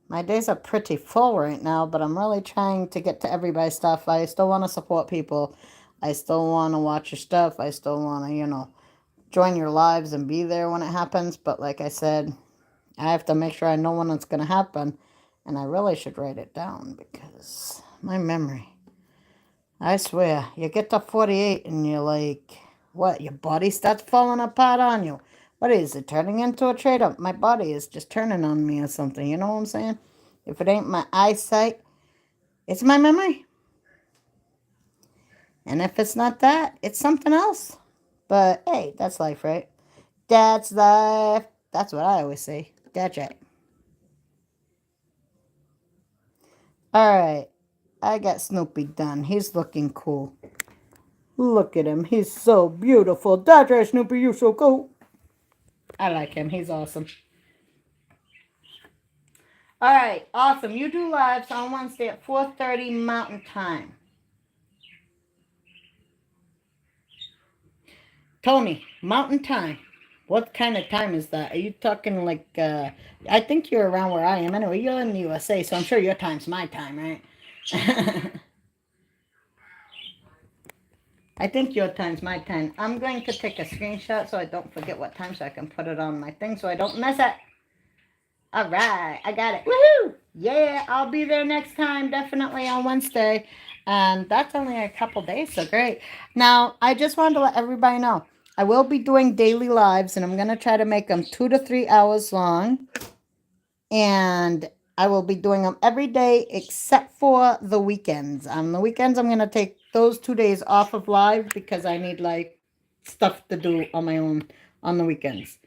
my days are pretty full right now, but I'm really trying to get to everybody's stuff. I still want to support people. I still want to watch your stuff. I still want to, join your lives and be there when it happens. But like I said, I have to make sure I know when it's going to happen. And I really should write it down because my memory. I swear, you get to 48 and you're like, what? Your body starts falling apart on you. What is it, turning into a traitor? My body is just turning on me or something. You know what I'm saying? If it ain't my eyesight, it's my memory. And if it's not that, it's something else. But hey, that's life, right? That's life. That's what I always say. That's right. All right. I got Snoopy done. He's looking cool. Look at him. He's so beautiful. That's right, Snoopy. You're so cool. I like him. He's awesome. All right. Awesome. You do lives on Wednesday at 4:30 Mountain Time. Tony, Mountain Time. What kind of time is that? Are you talking like, I think you're around where I am. Anyway, you're in the USA, so I'm sure your time's my time, right? I think your time's my time. I'm going to take a screenshot so I don't forget what time so I can put it on my thing so I don't mess it. All right, I got it. Woohoo! Yeah, I'll be there next time, definitely on Wednesday. And that's only a couple days, so great. Now, I just wanted to let everybody know, I will be doing daily lives, and I'm going to try to make them 2 to 3 hours long. And I will be doing them every day except for the weekends. On the weekends, I'm going to take those 2 days off of live because I need, like, stuff to do on my own on the weekends.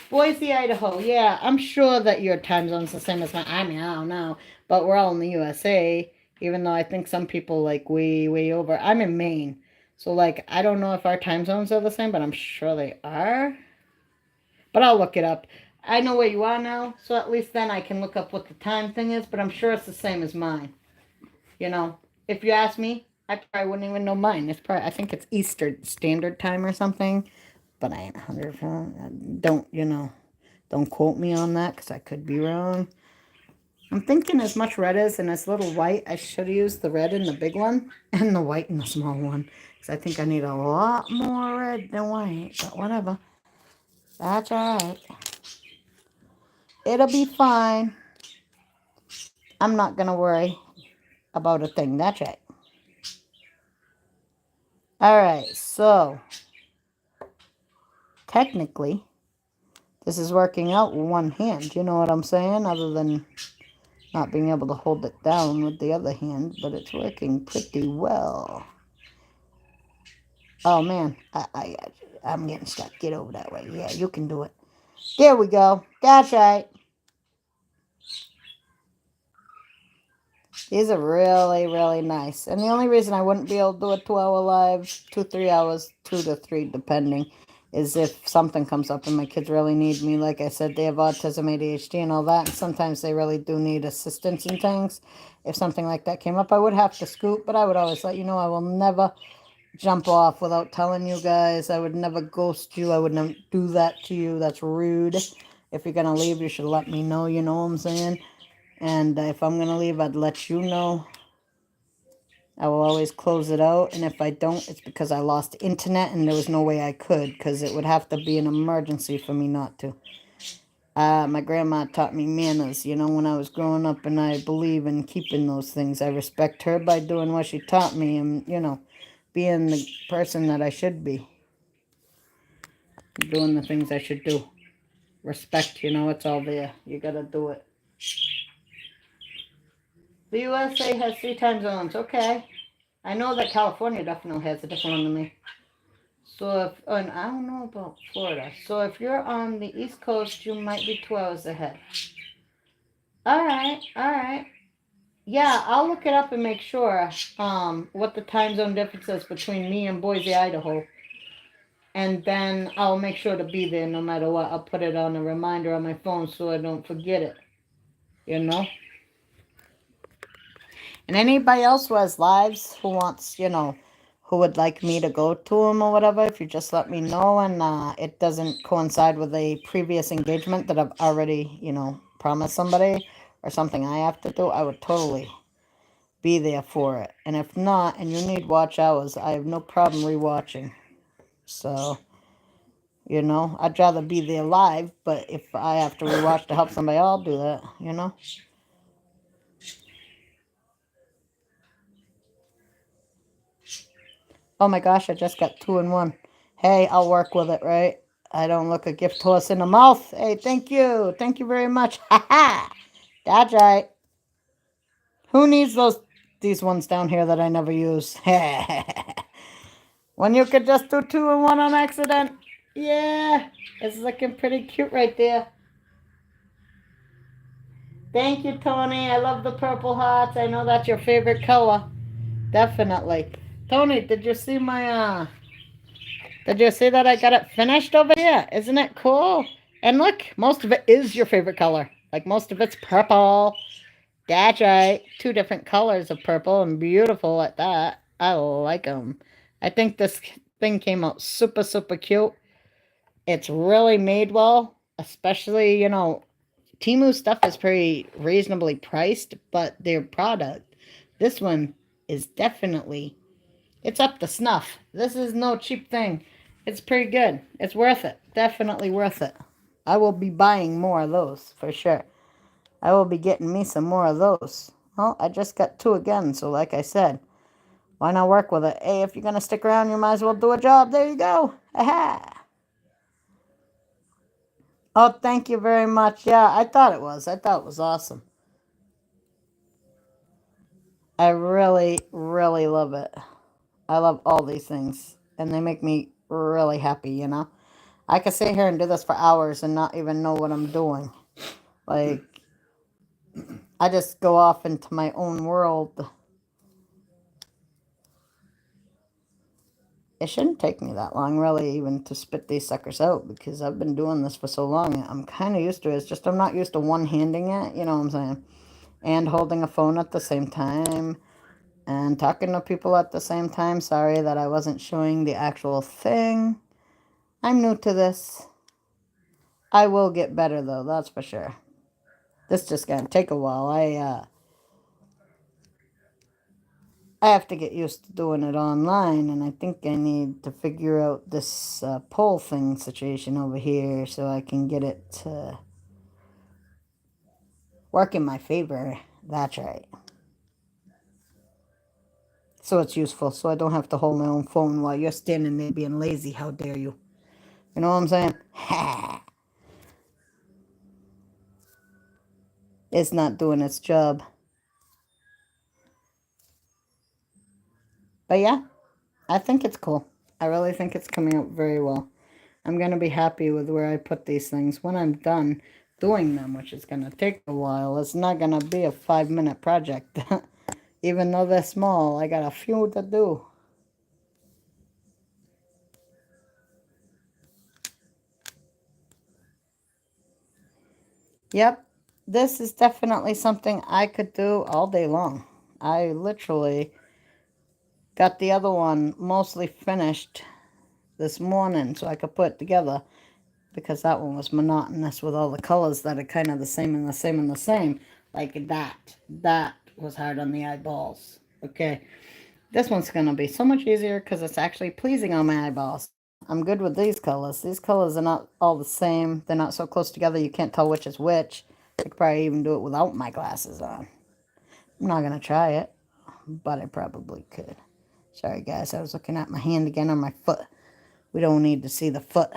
Boise, Idaho. Yeah, I'm sure that your time zone's the same as mine. I mean, I don't know. But we're all in the USA, even though I think some people, like, way, way over. I'm in Maine. So, like, I don't know if our time zones are the same, but I'm sure they are. But I'll look it up. I know where you are now, so at least then I can look up what the time thing is, but I'm sure it's the same as mine. You know, if you ask me, I probably wouldn't even know mine. It's probably, I think it's Eastern Standard Time or something, but I ain't 100%. Don't quote me on that because I could be wrong. I'm thinking as much red as in this little white, I should have used the red in the big one and the white in the small one. Because I think I need a lot more red than white, but whatever. That's alright. It'll be fine. I'm not going to worry about a thing. That's right. All right, so technically, this is working out with one hand. You know what I'm saying? Other than not being able to hold it down with the other hand, but it's working pretty well. Oh, man, I'm getting stuck. Get over that way. Yeah, you can do it. There we go. That's right. These are really, really nice. And the only reason I wouldn't be able to do a 2-hour live, 3 hours, 2 to 3, depending, is if something comes up and my kids really need me. Like I said, they have autism, ADHD, and all that. And sometimes they really do need assistance in things. If something like that came up, I would have to scoot. But I would always let you know I will never jump off without telling you guys. I would never ghost you. I would never do that to you. That's rude. If you're going to leave, you should let me know. You know what I'm saying? And if I'm going to leave, I'd let you know. I will always close it out. And if I don't, it's because I lost internet and there was no way I could. Because it would have to be an emergency for me not to. My grandma taught me manners, you know, when I was growing up. And I believe in keeping those things. I respect her by doing what she taught me. And, you know, being the person that I should be. Doing the things I should do. Respect, you know, it's all there. You got to do it. The USA has 3 time zones. Okay. I know that California definitely has a different one than me. So if, and I don't know about Florida. So if you're on the East Coast, you might be 2 hours ahead. All right, all right. Yeah, I'll look it up and make sure what the time zone difference is between me and Boise, Idaho. And then I'll make sure to be there no matter what. I'll put it on a reminder on my phone so I don't forget it. You know? And anybody else who has lives who wants, you know, who would like me to go to them or whatever, if you just let me know and it doesn't coincide with a previous engagement that I've already, you know, promised somebody or something I have to do, I would totally be there for it. And if not, and you need watch hours, I have no problem rewatching. So, you know, I'd rather be there live, but if I have to rewatch to help somebody, I'll do that, you know? Oh my gosh, I just got 2 in 1. Hey, I'll work with it, right? I don't look a gift horse in the mouth. Hey, thank you. Thank you very much. Ha ha. That's right. Who needs these ones down here that I never use? When you could just do 2 in 1 on accident. Yeah, it's looking pretty cute right there. Thank you, Tony. I love the purple hearts. I know that's your favorite color. Definitely. Tony, did you see my did you see that I got it finished over here? Isn't it cool? And look, most of it is your favorite color. Like most of it's purple. That's right. 2 different colors of purple and beautiful at that. I like them. I think this thing came out super, super cute. It's really made well. Especially, you know, Temu stuff is pretty reasonably priced, but their product, this one is definitely, it's up to snuff. This is no cheap thing. It's pretty good. It's worth it. Definitely worth it. I will be buying more of those for sure. I will be getting me some more of those. Well, I just got 2 again, so like I said, why not work with it? Hey, if you're going to stick around, you might as well do a job. There you go. Aha. Oh, thank you very much. Yeah, I thought it was. I thought it was awesome. I really, really love it. I love all these things, and they make me really happy, you know? I could sit here and do this for hours and not even know what I'm doing. Like, I just go off into my own world. It shouldn't take me that long, really, even to spit these suckers out, because I've been doing this for so long. I'm kind of used to it. It's just I'm not used to one-handing it, you know what I'm saying? And holding a phone at the same time, and talking to people at the same time. Sorry that I wasn't showing the actual thing. I'm new to this. I will get better, though, that's for sure. This just gonna take a while. I have to get used to doing it online, and I think I need to figure out this poll thing situation over here so I can get it to work in my favor. That's right. So it's useful, so I don't have to hold my own phone while you're standing there being lazy. How dare you? You know what I'm saying? Ha! It's not doing its job. But yeah, I think it's cool. I really think it's coming out very well. I'm going to be happy with where I put these things when I'm done doing them, which is going to take a while. It's not going to be a 5-minute project. Even though they're small, I got a few to do. Yep, this is definitely something I could do all day long. I literally got the other one mostly finished this morning so I could put it together, because that one was monotonous with all the colors that are kind of the same and the same and the same. Like that. That was hard on the eyeballs. Okay. This one's going to be so much easier because it's actually pleasing on my eyeballs. I'm good with these colors. These colors are not all the same. They're not so close together you can't tell which is which. I could probably even do it without my glasses on. I'm not going to try it, but I probably could. Sorry, guys. I was looking at my hand again on my foot. We don't need to see the foot.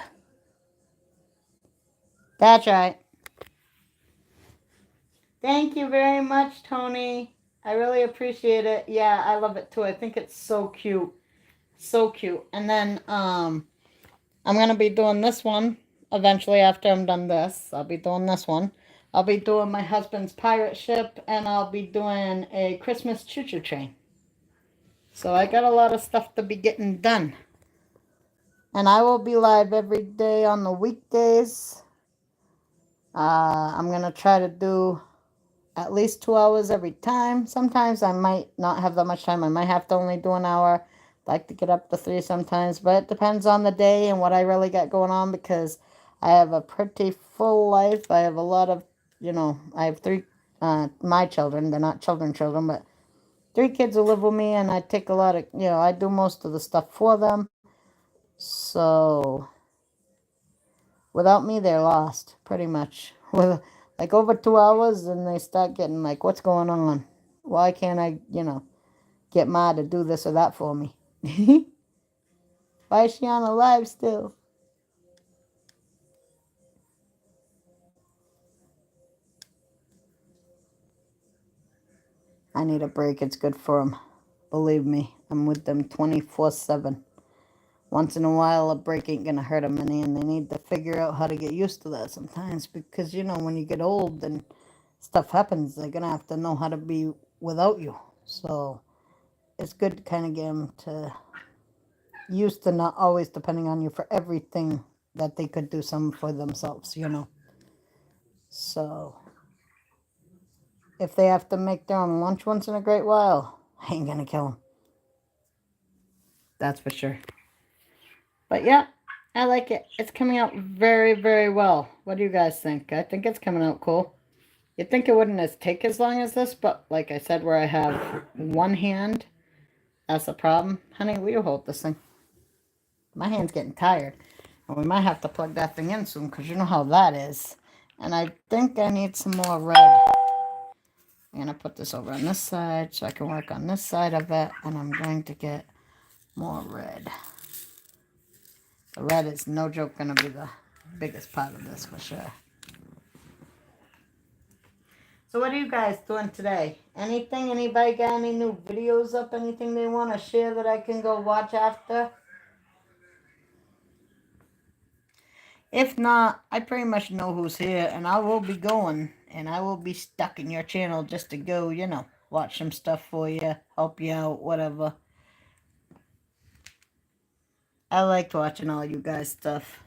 That's right. Thank you very much, Tony. I really appreciate it. Yeah, I love it too. I think it's so cute. So cute. And then I'm going to be doing this one eventually after I'm done this. I'll be doing this one. I'll be doing my husband's pirate ship, and I'll be doing a Christmas choo-choo train. So I got a lot of stuff to be getting done. And I will be live every day on the weekdays. I'm going to try to do at least 2 hours every time. Sometimes I might not have that much time. I might have to only do an hour. I like to get up to 3 sometimes, but it depends on the day and what I really got going on, because I have a pretty full life. I have a lot of, I have 3, my children. They're not children, but 3 kids who live with me, and I take a lot of, I do most of the stuff for them. So without me, they're lost, pretty much. With like over 2 hours, and they start getting like, what's going on? Why can't I, get Ma to do this or that for me? Why is she on a live still? I need a break. It's good for them. Believe me, I'm with them 24/7. Once in a while, a break ain't gonna hurt them any, and they need to figure out how to get used to that sometimes, because, when you get old and stuff happens, they're gonna have to know how to be without you. So it's good to kind of get them to used to not always depending on you for everything, that they could do some for themselves, So if they have to make their own lunch once in a great while, I ain't gonna kill them. That's for sure. But yeah, I like it. It's coming out very, very well. What do you guys think? I think it's coming out cool. You'd think it wouldn't take as long as this, but like I said, where I have one hand, that's the problem. Honey, will you hold this thing? My hand's getting tired. And we might have to plug that thing in soon, because you know how that is. And I think I need some more red. I'm going to put this over on this side so I can work on this side of it. And I'm going to get more red. The red is no joke going to be the biggest part of this for sure. So what are you guys doing today? Anything? Anybody got any new videos up? Anything they want to share that I can go watch after? If not, I pretty much know who's here, and I will be going, and I will be stuck in your channel just to go, watch some stuff for you, help you out, whatever. I liked watching all you guys' stuff.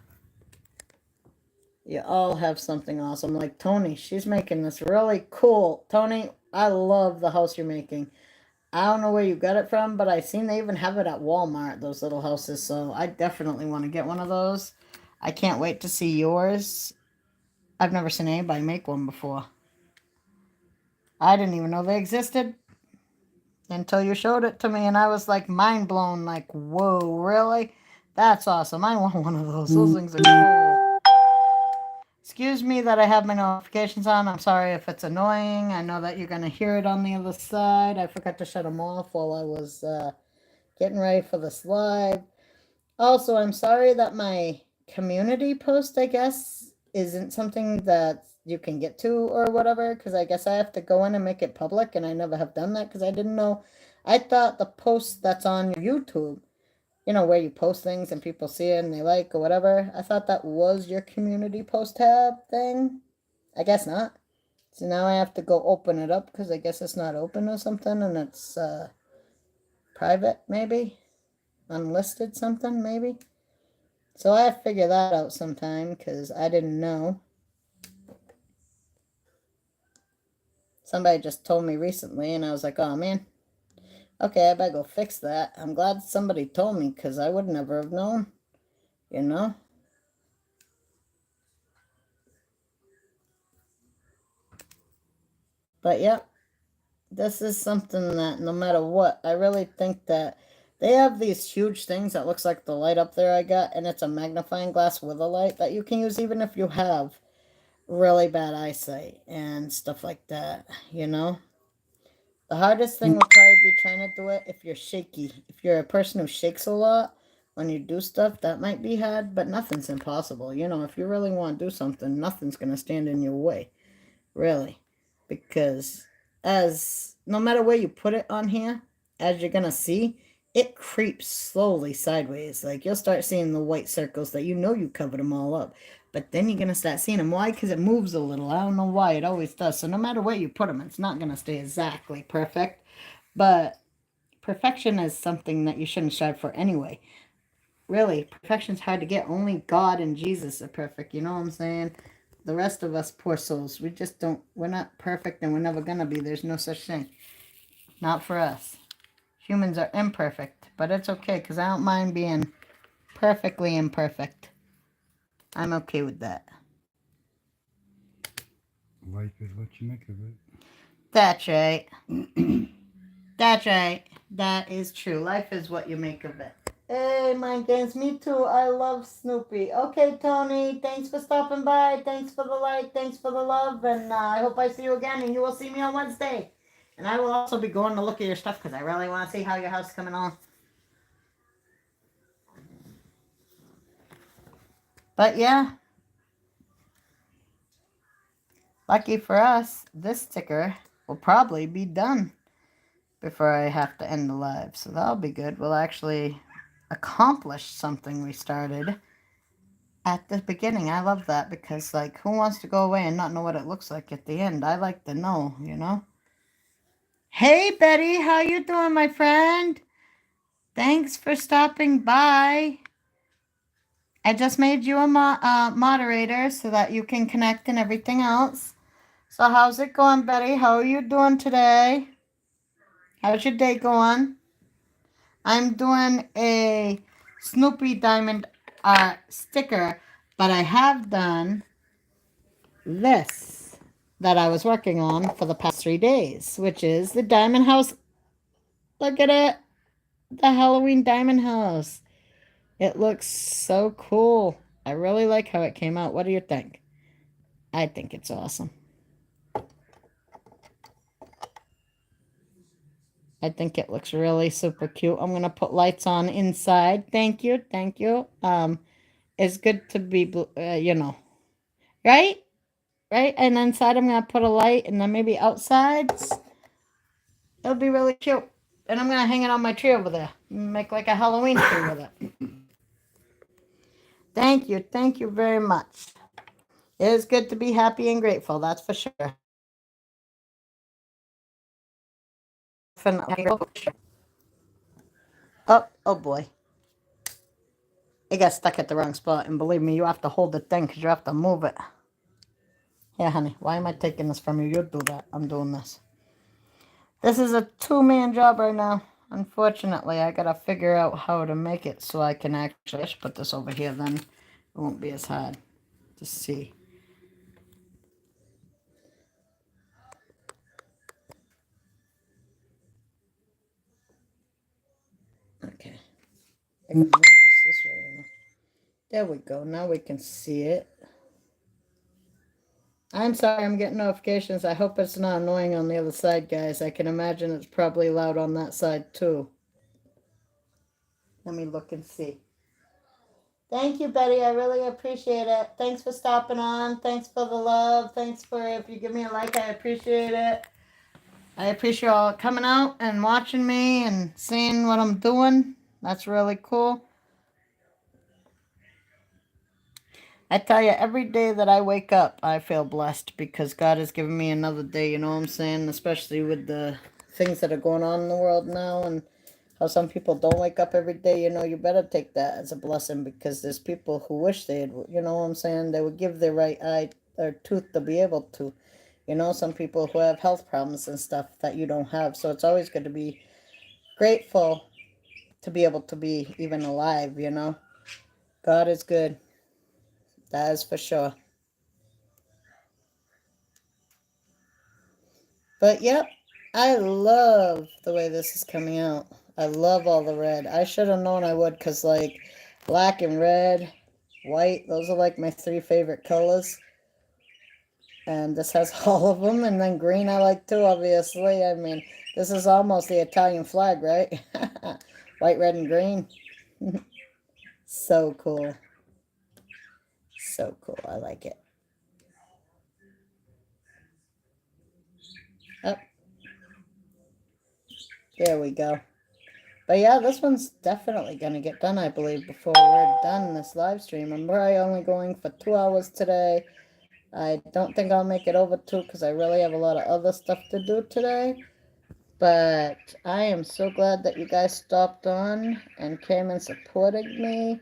You all have something awesome. Like Tony, she's making this really cool. Tony, I love the house you're making. I don't know where you got it from, but I seen they even have it at Walmart, those little houses, so I definitely want to get one of those. I can't wait to see yours. I've never seen anybody make one before. I didn't even know they existed until you showed it to me, and I was like mind blown, like, whoa, really? That's awesome. I want one of those. Those things are cool. Excuse me that I have my notifications on. I'm sorry if it's annoying. I know that you're going to hear it on the other side. I forgot to shut them off while I was getting ready for this live. Also, I'm sorry that my community post, I guess, isn't something that you can get to or whatever, because I guess I have to go in and make it public, and I never have done that because I didn't know. I thought the post that's on your YouTube, you know, where you post things and people see it and they like or whatever, I thought that was your community post tab thing. I guess not. So now I have to go open it up because I guess it's not open or something, and it's private, maybe? Unlisted something, maybe? So I have to figure that out sometime because I didn't know. Somebody just told me recently, and I was like, oh man, okay, I better go fix that. I'm glad somebody told me because I would never have known, you know? But yeah, this is something that no matter what, I really think that they have these huge things that looks like the light up there I got, and it's a magnifying glass with a light that you can use even if you have really bad eyesight and stuff like that, you know? The hardest thing would probably be trying to do it if you're shaky. If you're a person who shakes a lot when you do stuff, that might be hard, but nothing's impossible. You know, if you really want to do something, nothing's going to stand in your way, really. Because as no matter where you put it on here, as you're going to see, it creeps slowly sideways. Like you'll start seeing the white circles that you know you covered them all up. But then you're going to start seeing them. Why? Because it moves a little. I don't know why. It always does. So no matter where you put them, it's not going to stay exactly perfect. But perfection is something that you shouldn't strive for anyway. Really, perfection's hard to get. Only God and Jesus are perfect. You know what I'm saying? The rest of us, poor souls, we just don't, we're not perfect and we're never going to be. There's no such thing. Not for us. Humans are imperfect, but it's okay because I don't mind being perfectly imperfect. I'm okay with that. Life is what you make of it. That's right. That's right. That is true. Life is what you make of it. Hey, Mind Games, me too. I love Snoopy. Okay, Tony, thanks for stopping by. Thanks for the like. Thanks for the love. And I hope I see you again, and you will see me on Wednesday. And I will also be going to look at your stuff because I really want to see how your house is coming on. But yeah, lucky for us, this sticker will probably be done before I have to end the live. So that'll be good. We'll actually accomplish something we started at the beginning. I love that because, like, who wants to go away and not know what it looks like at the end? I like to know, you know? Hey, Betty, how you doing, my friend? Thanks for stopping by. I just made you a moderator so that you can connect and everything else. So how's it going, Betty? How are you doing today? How's your day going? I'm doing a Snoopy Diamond sticker, but I have done this that I was working on for the past 3 days, which is the Diamond House. Look at it. The Halloween Diamond House. It looks so cool. I really like how it came out. What do you think? I think it's awesome. I think it looks really super cute. I'm going to put lights on inside. Thank you. Thank you. It's good to be, you know, right? Right? And inside I'm going to put a light and then maybe outside. It'll be really cute. And I'm going to hang it on my tree over there. Make like a Halloween tree with it. Thank you. Thank you very much. It is good to be happy and grateful. That's for sure. Oh boy. It got stuck at the wrong spot. And believe me, you have to hold the thing because you have to move it. Yeah, honey. Why am I taking this from you? You do that. I'm doing this. This is a two-man job right now. Unfortunately, I gotta figure out how to make it so I can actually put this over here. Then it won't be as hard to see. Okay. I can move this way. There we go. Now we can see it. I'm sorry, I'm getting notifications. I hope it's not annoying on the other side, guys. I can imagine it's probably loud on that side, too. Let me look and see. Thank you, Betty. I really appreciate it. Thanks for stopping on. Thanks for the love. Thanks for if you give me a like, I appreciate it. I appreciate all coming out and watching me and seeing what I'm doing. That's really cool. I tell you, every day that I wake up, I feel blessed because God has given me another day, you know what I'm saying? Especially with the things that are going on in the world now and how some people don't wake up every day. You know, you better take that as a blessing because there's people who wish they'd, you know what I'm saying? They would give their right eye or tooth to be able to. You know, some people who have health problems and stuff that you don't have. So it's always good to be grateful to be able to be even alive, you know? God is good. That is for sure. But yep, I love the way this is coming out. I love all the red. I should have known I would because, like, black and red, white, those are like my three favorite colors. And this has all of them. And then green I like too, obviously. I mean, this is almost the Italian flag, right? White, red, and green. So cool. So cool. I like it. Up. There we go. But yeah, this one's definitely going to get done, I believe, before we're done this live stream. I'm probably only going for 2 hours today. I don't think I'll make it over 2 because I really have a lot of other stuff to do today. But I am so glad that you guys stopped on and came and supported me.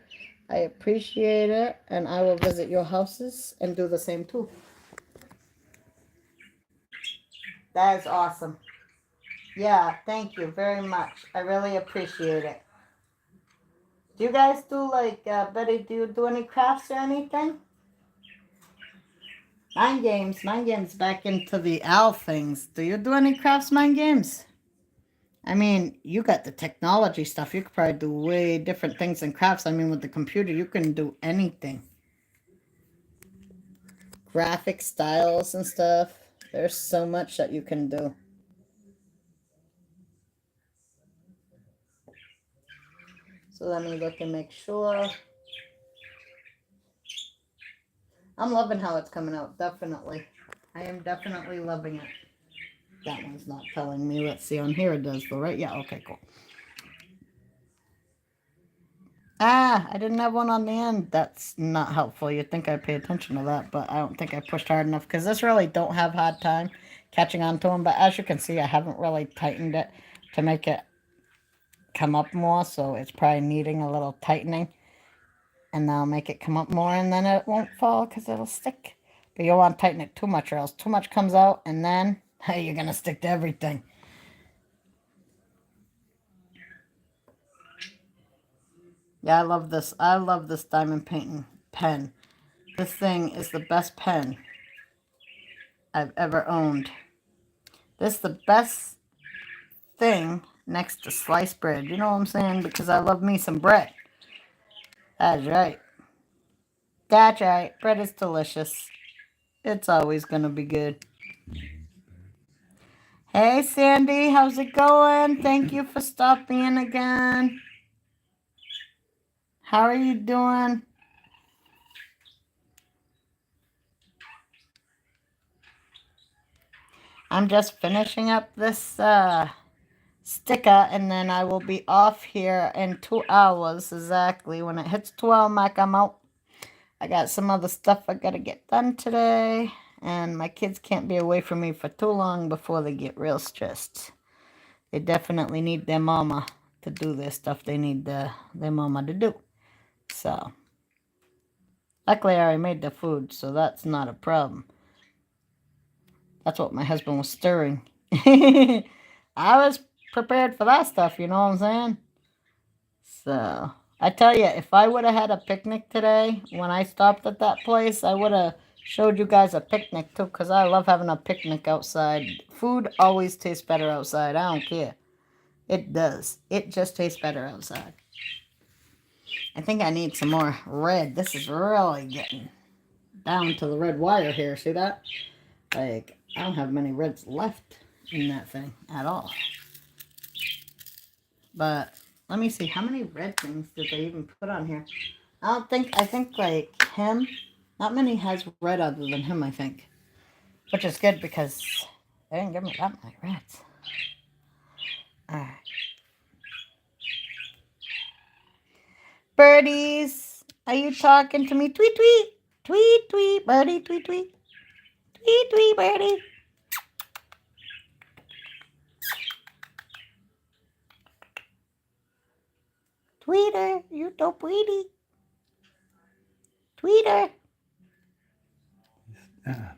I appreciate it. And I will visit your houses and do the same too. That is awesome. Yeah, thank you very much. I really appreciate it. Do you guys do like, Betty, do you do any crafts or anything? Mind games back into the owl things. Do you do any crafts, mind games? I mean, you got the technology stuff. You could probably do way different things than crafts. I mean, with the computer, you can do anything. Graphic styles and stuff. There's so much that you can do. So let me look and make sure. I'm loving how it's coming out, definitely. I am definitely loving it. That one's not telling me. Let's see, on here it does though, right? Yeah, okay, cool. Ah, I didn't have one on the end. That's not helpful. You'd think I'd pay attention to that, but I don't think I pushed hard enough because this really don't have hard time catching on to them. But as you can see, I haven't really tightened it to make it come up more, so it's probably needing a little tightening. And then I'll make it come up more, and then it won't fall because it'll stick. But you don't want to tighten it too much, or else too much comes out, and then hey, you're gonna stick to everything. Yeah, I love this. I love this diamond painting pen. This thing is the best pen I've ever owned. This is the best thing next to sliced bread. You know what I'm saying? Because I love me some bread. That's right. That's right. Bread is delicious. It's always going to be good. Hey, Sandy. How's it going? Thank you for stopping in again. How are you doing? I'm just finishing up this sticker, and then I will be off here in 2 hours exactly. When it hits 2 hour mark, I'm out. I got some other stuff I gotta get done today, and my kids can't be away from me for too long before they get real stressed. They definitely need their mama to do their stuff they need their mama to do. So, luckily I already made the food, so that's not a problem. That's what my husband was stirring. I was prepared for that stuff, you know what I'm saying? So, I tell you, if I would have had a picnic today, when I stopped at that place, I would have showed you guys a picnic too, because I love having a picnic outside. Food always tastes better outside. I don't care. It does. It just tastes better outside. I think I need some more red. This is really getting down to the red wire here. See that? Like, I don't have many reds left in that thing at all. But let me see, how many red things did they even put on here? I think like him, not many has red other than him, I think. Which is good because they didn't give me that many reds. Alright. Birdies, are you talking to me? Tweet, tweet. Tweet, tweet, birdie, tweet, tweet. Tweet, tweet, birdie. Tweeter, you so pretty. Tweeter.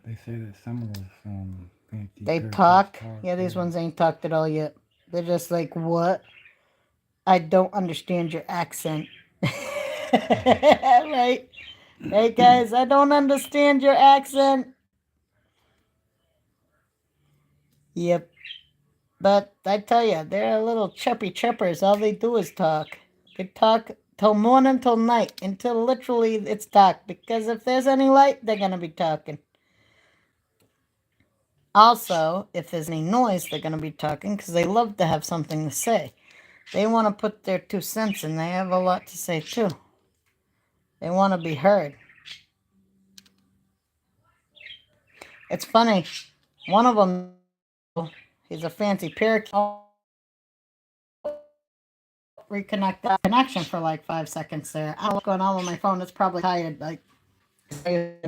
They say that some of those They talk. Yeah, these ones ain't talked at all yet. They're just like, what? I don't understand your accent. Right? Hey guys, I don't understand your accent. Yep. But I tell you, they're little chirpy chirpers. All they do is talk. They talk till morning till night, until literally it's dark. Because if there's any light, they're gonna be talking. Also, if there's any noise, they're gonna be talking because they love to have something to say. They want to put their 2 cents in. They have a lot to say too. They want to be heard. It's funny. One of them, he's a fancy parakeet. Reconnect that connection for like 5 seconds there. I don't know what's going on with my phone. It's probably tired. Like,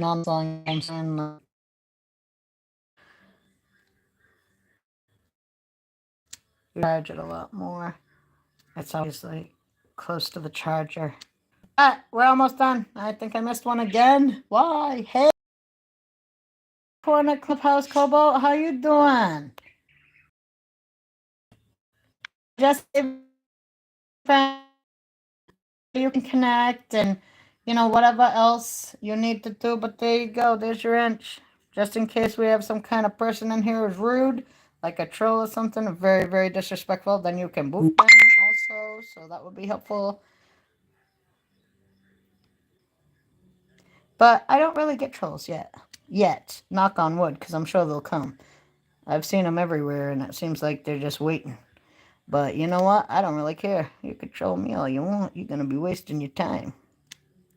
on song, I'm saying, charge it a lot more. It's always like close to the charger. We're almost done. I think I missed one again. Why? Hey, Corner Clubhouse Cobalt, how you doing? Just you can connect and whatever else you need to do. But there you go. There's your inch. Just in case we have some kind of person in here who's rude, like a troll or something, very, very disrespectful, then you can boot them also. So that would be helpful. But I don't really get trolls yet. Yet. Knock on wood, because I'm sure they'll come. I've seen them everywhere, and it seems like they're just waiting. But you know what? I don't really care. You can troll me all you want. You're going to be wasting your time.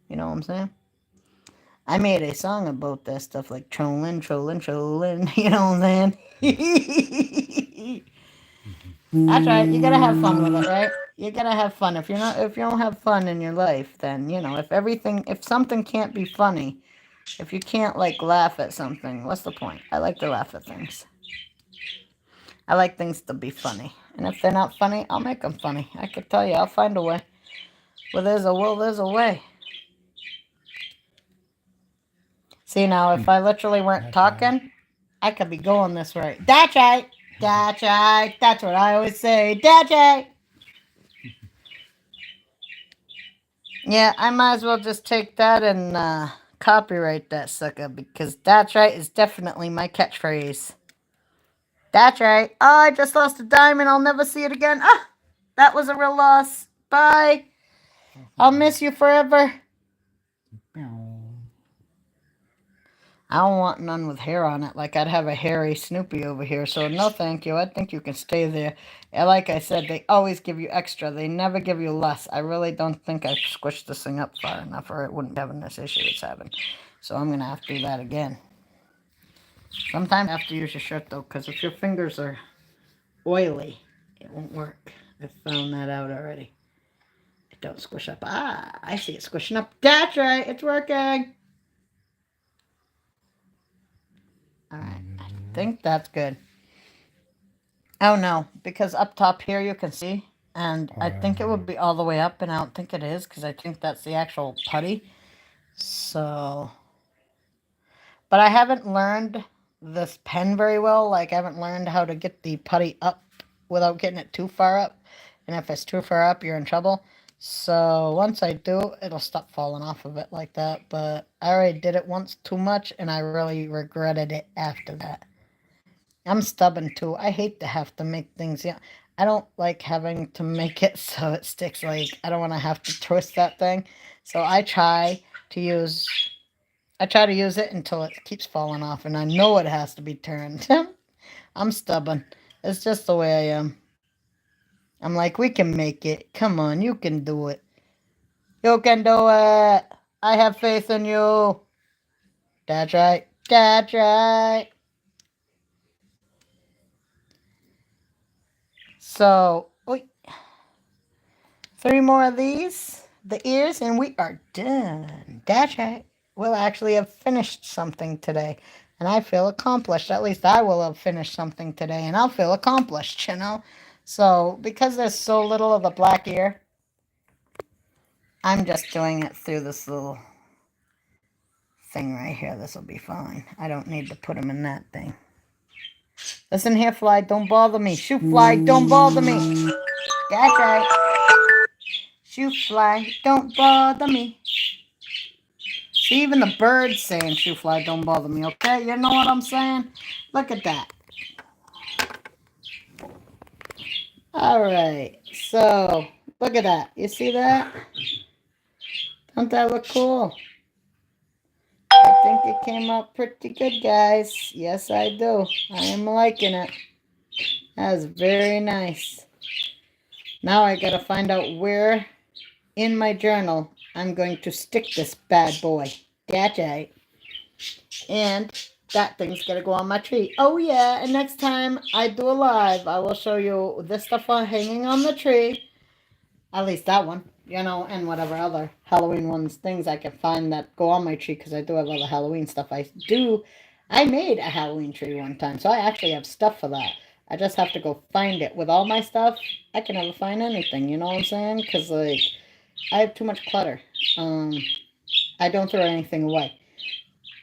You know what I'm saying? I made a song about that stuff, like trolling, trolling, trolling. You know what I'm saying? That's right. You gotta have fun with it, right? You gotta have fun. If you don't have fun in your life, then if something can't be funny, if you can't like laugh at something, what's the point? I like to laugh at things. I like things to be funny, and if they're not funny, I'll make them funny. I could tell you, I'll find a way. Well, there's a will, there's a way. See, now, if I literally weren't talking, I could be going this way. That's right. That's right. That's what I always say. That's right. Yeah, I might as well just take that and copyright that sucker, because that's right is definitely my catchphrase. That's right. Oh, I just lost a diamond. I'll never see it again. Ah, that was a real loss. Bye. I'll miss you forever. I don't want none with hair on it. Like, I'd have a hairy Snoopy over here. So, no thank you. I think you can stay there. And like I said, they always give you extra. They never give you less. I really don't think I've squished this thing up far enough, or it wouldn't be having this issue it's having. So, I'm going to have to do that again. Sometimes you have to use your shirt, though, because if your fingers are oily, it won't work. I found that out already. It don't squish up. Ah, I see it squishing up. That's right. It's working. All right. I think that's good. Oh, no. Because up top here you can see. And I think it would be all the way up. And I don't think it is. Because I think that's the actual putty. So. But I haven't learned this pen very well. Like, I haven't learned how to get the putty up without getting it too far up. And if it's too far up, you're in trouble. So once I do, it'll stop falling off of it like that. But I already did it once too much, and I really regretted it after that. I'm stubborn too. I hate to have to make things. Yeah, I don't like having to make it so it sticks. Like, I don't want to have to twist that thing. So I try to use I try to use it until it keeps falling off, and I know it has to be turned. I'm stubborn. It's just the way I am. I'm like, we can make it. Come on, you can do it. You can do it. I have faith in you. That's right. That's right. So, 3 more of these, the ears, and we are done. That's right. We'll actually have finished something today. And I feel accomplished. At least I will have finished something today, and I'll feel accomplished, you know? So, because there's so little of the black ear, I'm just doing it through this little thing right here. This will be fine. I don't need to put them in that thing. Listen here, fly, don't bother me. Shoot, fly, don't bother me. That's right. Shoot, fly, don't bother me. See, even the birds saying, shoot, fly, don't bother me, okay? You know what I'm saying? Look at that. All right, so look at that. You see that? Don't that look cool? I think it came out pretty good, guys. Yes, I do. I am liking it. That's very nice. Now I gotta find out where in my journal I'm going to stick this bad boy. That's right. And that thing's gonna go on my tree. Oh yeah, and next time I do a live, I will show you this stuff hanging on the tree. At least that one, you know, and whatever other Halloween ones, things I can find that go on my tree, because I do have other Halloween stuff. I made a Halloween tree one time, so I actually have stuff for that. I just have to go find it. With all my stuff, I can never find anything, you know what I'm saying? Because, like, I have too much clutter. I don't throw anything away.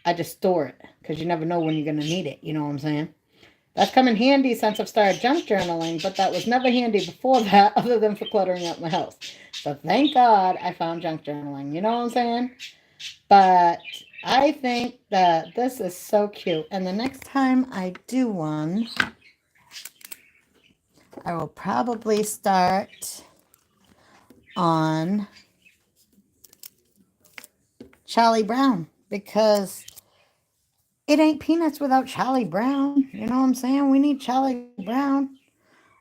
I just store it, because you never know when you're going to need it, you know what I'm saying? That's come in handy since I've started junk journaling, but that was never handy before that, other than for cluttering up my house. So thank God I found junk journaling, you know what I'm saying? But I think that this is so cute. And the next time I do one, I will probably start on Charlie Brown, because it ain't peanuts without Charlie Brown. You know what I'm saying? We need Charlie Brown.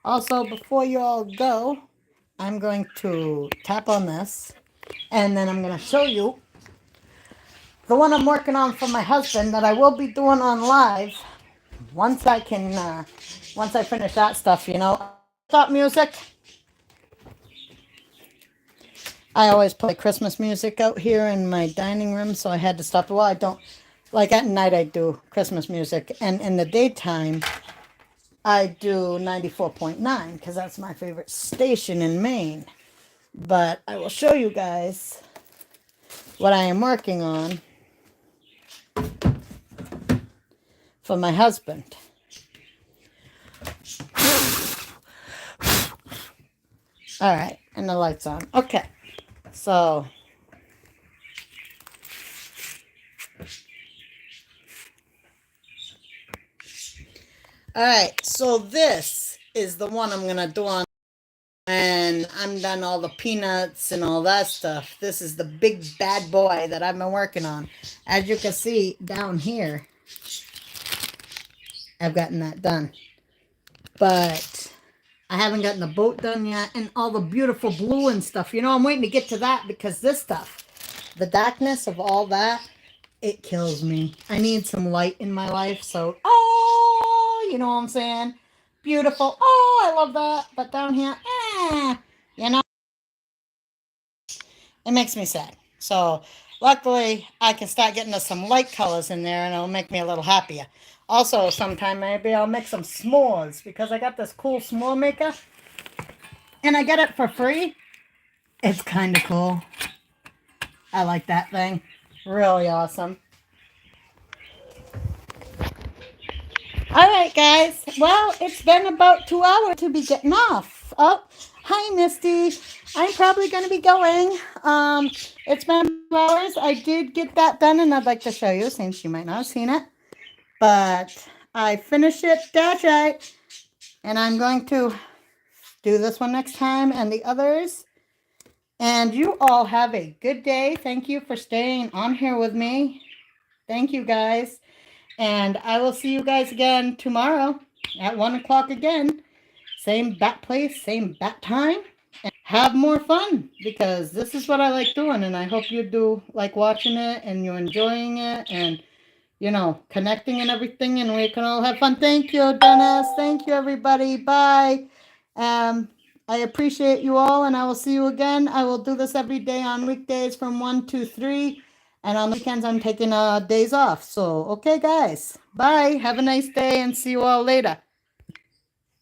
Also, before you all go, I'm going to tap on this, and then I'm going to show you the one I'm working on for my husband that I will be doing on live once I finish that stuff, you know. Stop music. I always play Christmas music out here in my dining room, so I had to stop. Well, I don't, like at night I do Christmas music, and in the daytime I do 94.9, because that's my favorite station in Maine. But I will show you guys what I am working on for my husband. All right, and the light's on. Okay, so all right, so this is the one I'm gonna do on, and I'm done all the peanuts and all that stuff. This is the big bad boy that I've been working on. As you can see down here, I've gotten that done, but I haven't gotten the boat done yet, and all the beautiful blue and stuff. You know, I'm waiting to get to that, because this stuff, the darkness of all that, it kills me. I need some light in my life, so, oh, you know what I'm saying? Beautiful. Oh, I love that. But down here, you know, it makes me sad. So, luckily, I can start getting some light colors in there, and it'll make me a little happier. Also, sometime maybe I'll make some s'mores, because I got this cool s'more maker, and I get it for free. It's kind of cool. I like that thing. Really awesome. All right, guys. Well, it's been about 2 hours to be getting off. Oh, hi, Misty. I'm probably going to be going. It's been 2 hours. I did get that done, and I'd like to show you, since you might not have seen it. But I finished it. That's right. And I'm going to do this one next time, and the others. And you all have a good day. Thank you for staying on here with me. Thank you, guys. And I will see you guys again tomorrow at 1 o'clock again. Same bat place, same bat time. Have more fun because this is what I like doing, and I hope you do like watching it and you're enjoying it and connecting and everything, and we can all have fun. Thank you, Dennis. Thank you, everybody. Bye. I appreciate you all, and I will see you again. I will do this every day on weekdays from 1 to 3, and on weekends I'm taking days off. So, okay, guys. Bye. Have a nice day, and see you all later.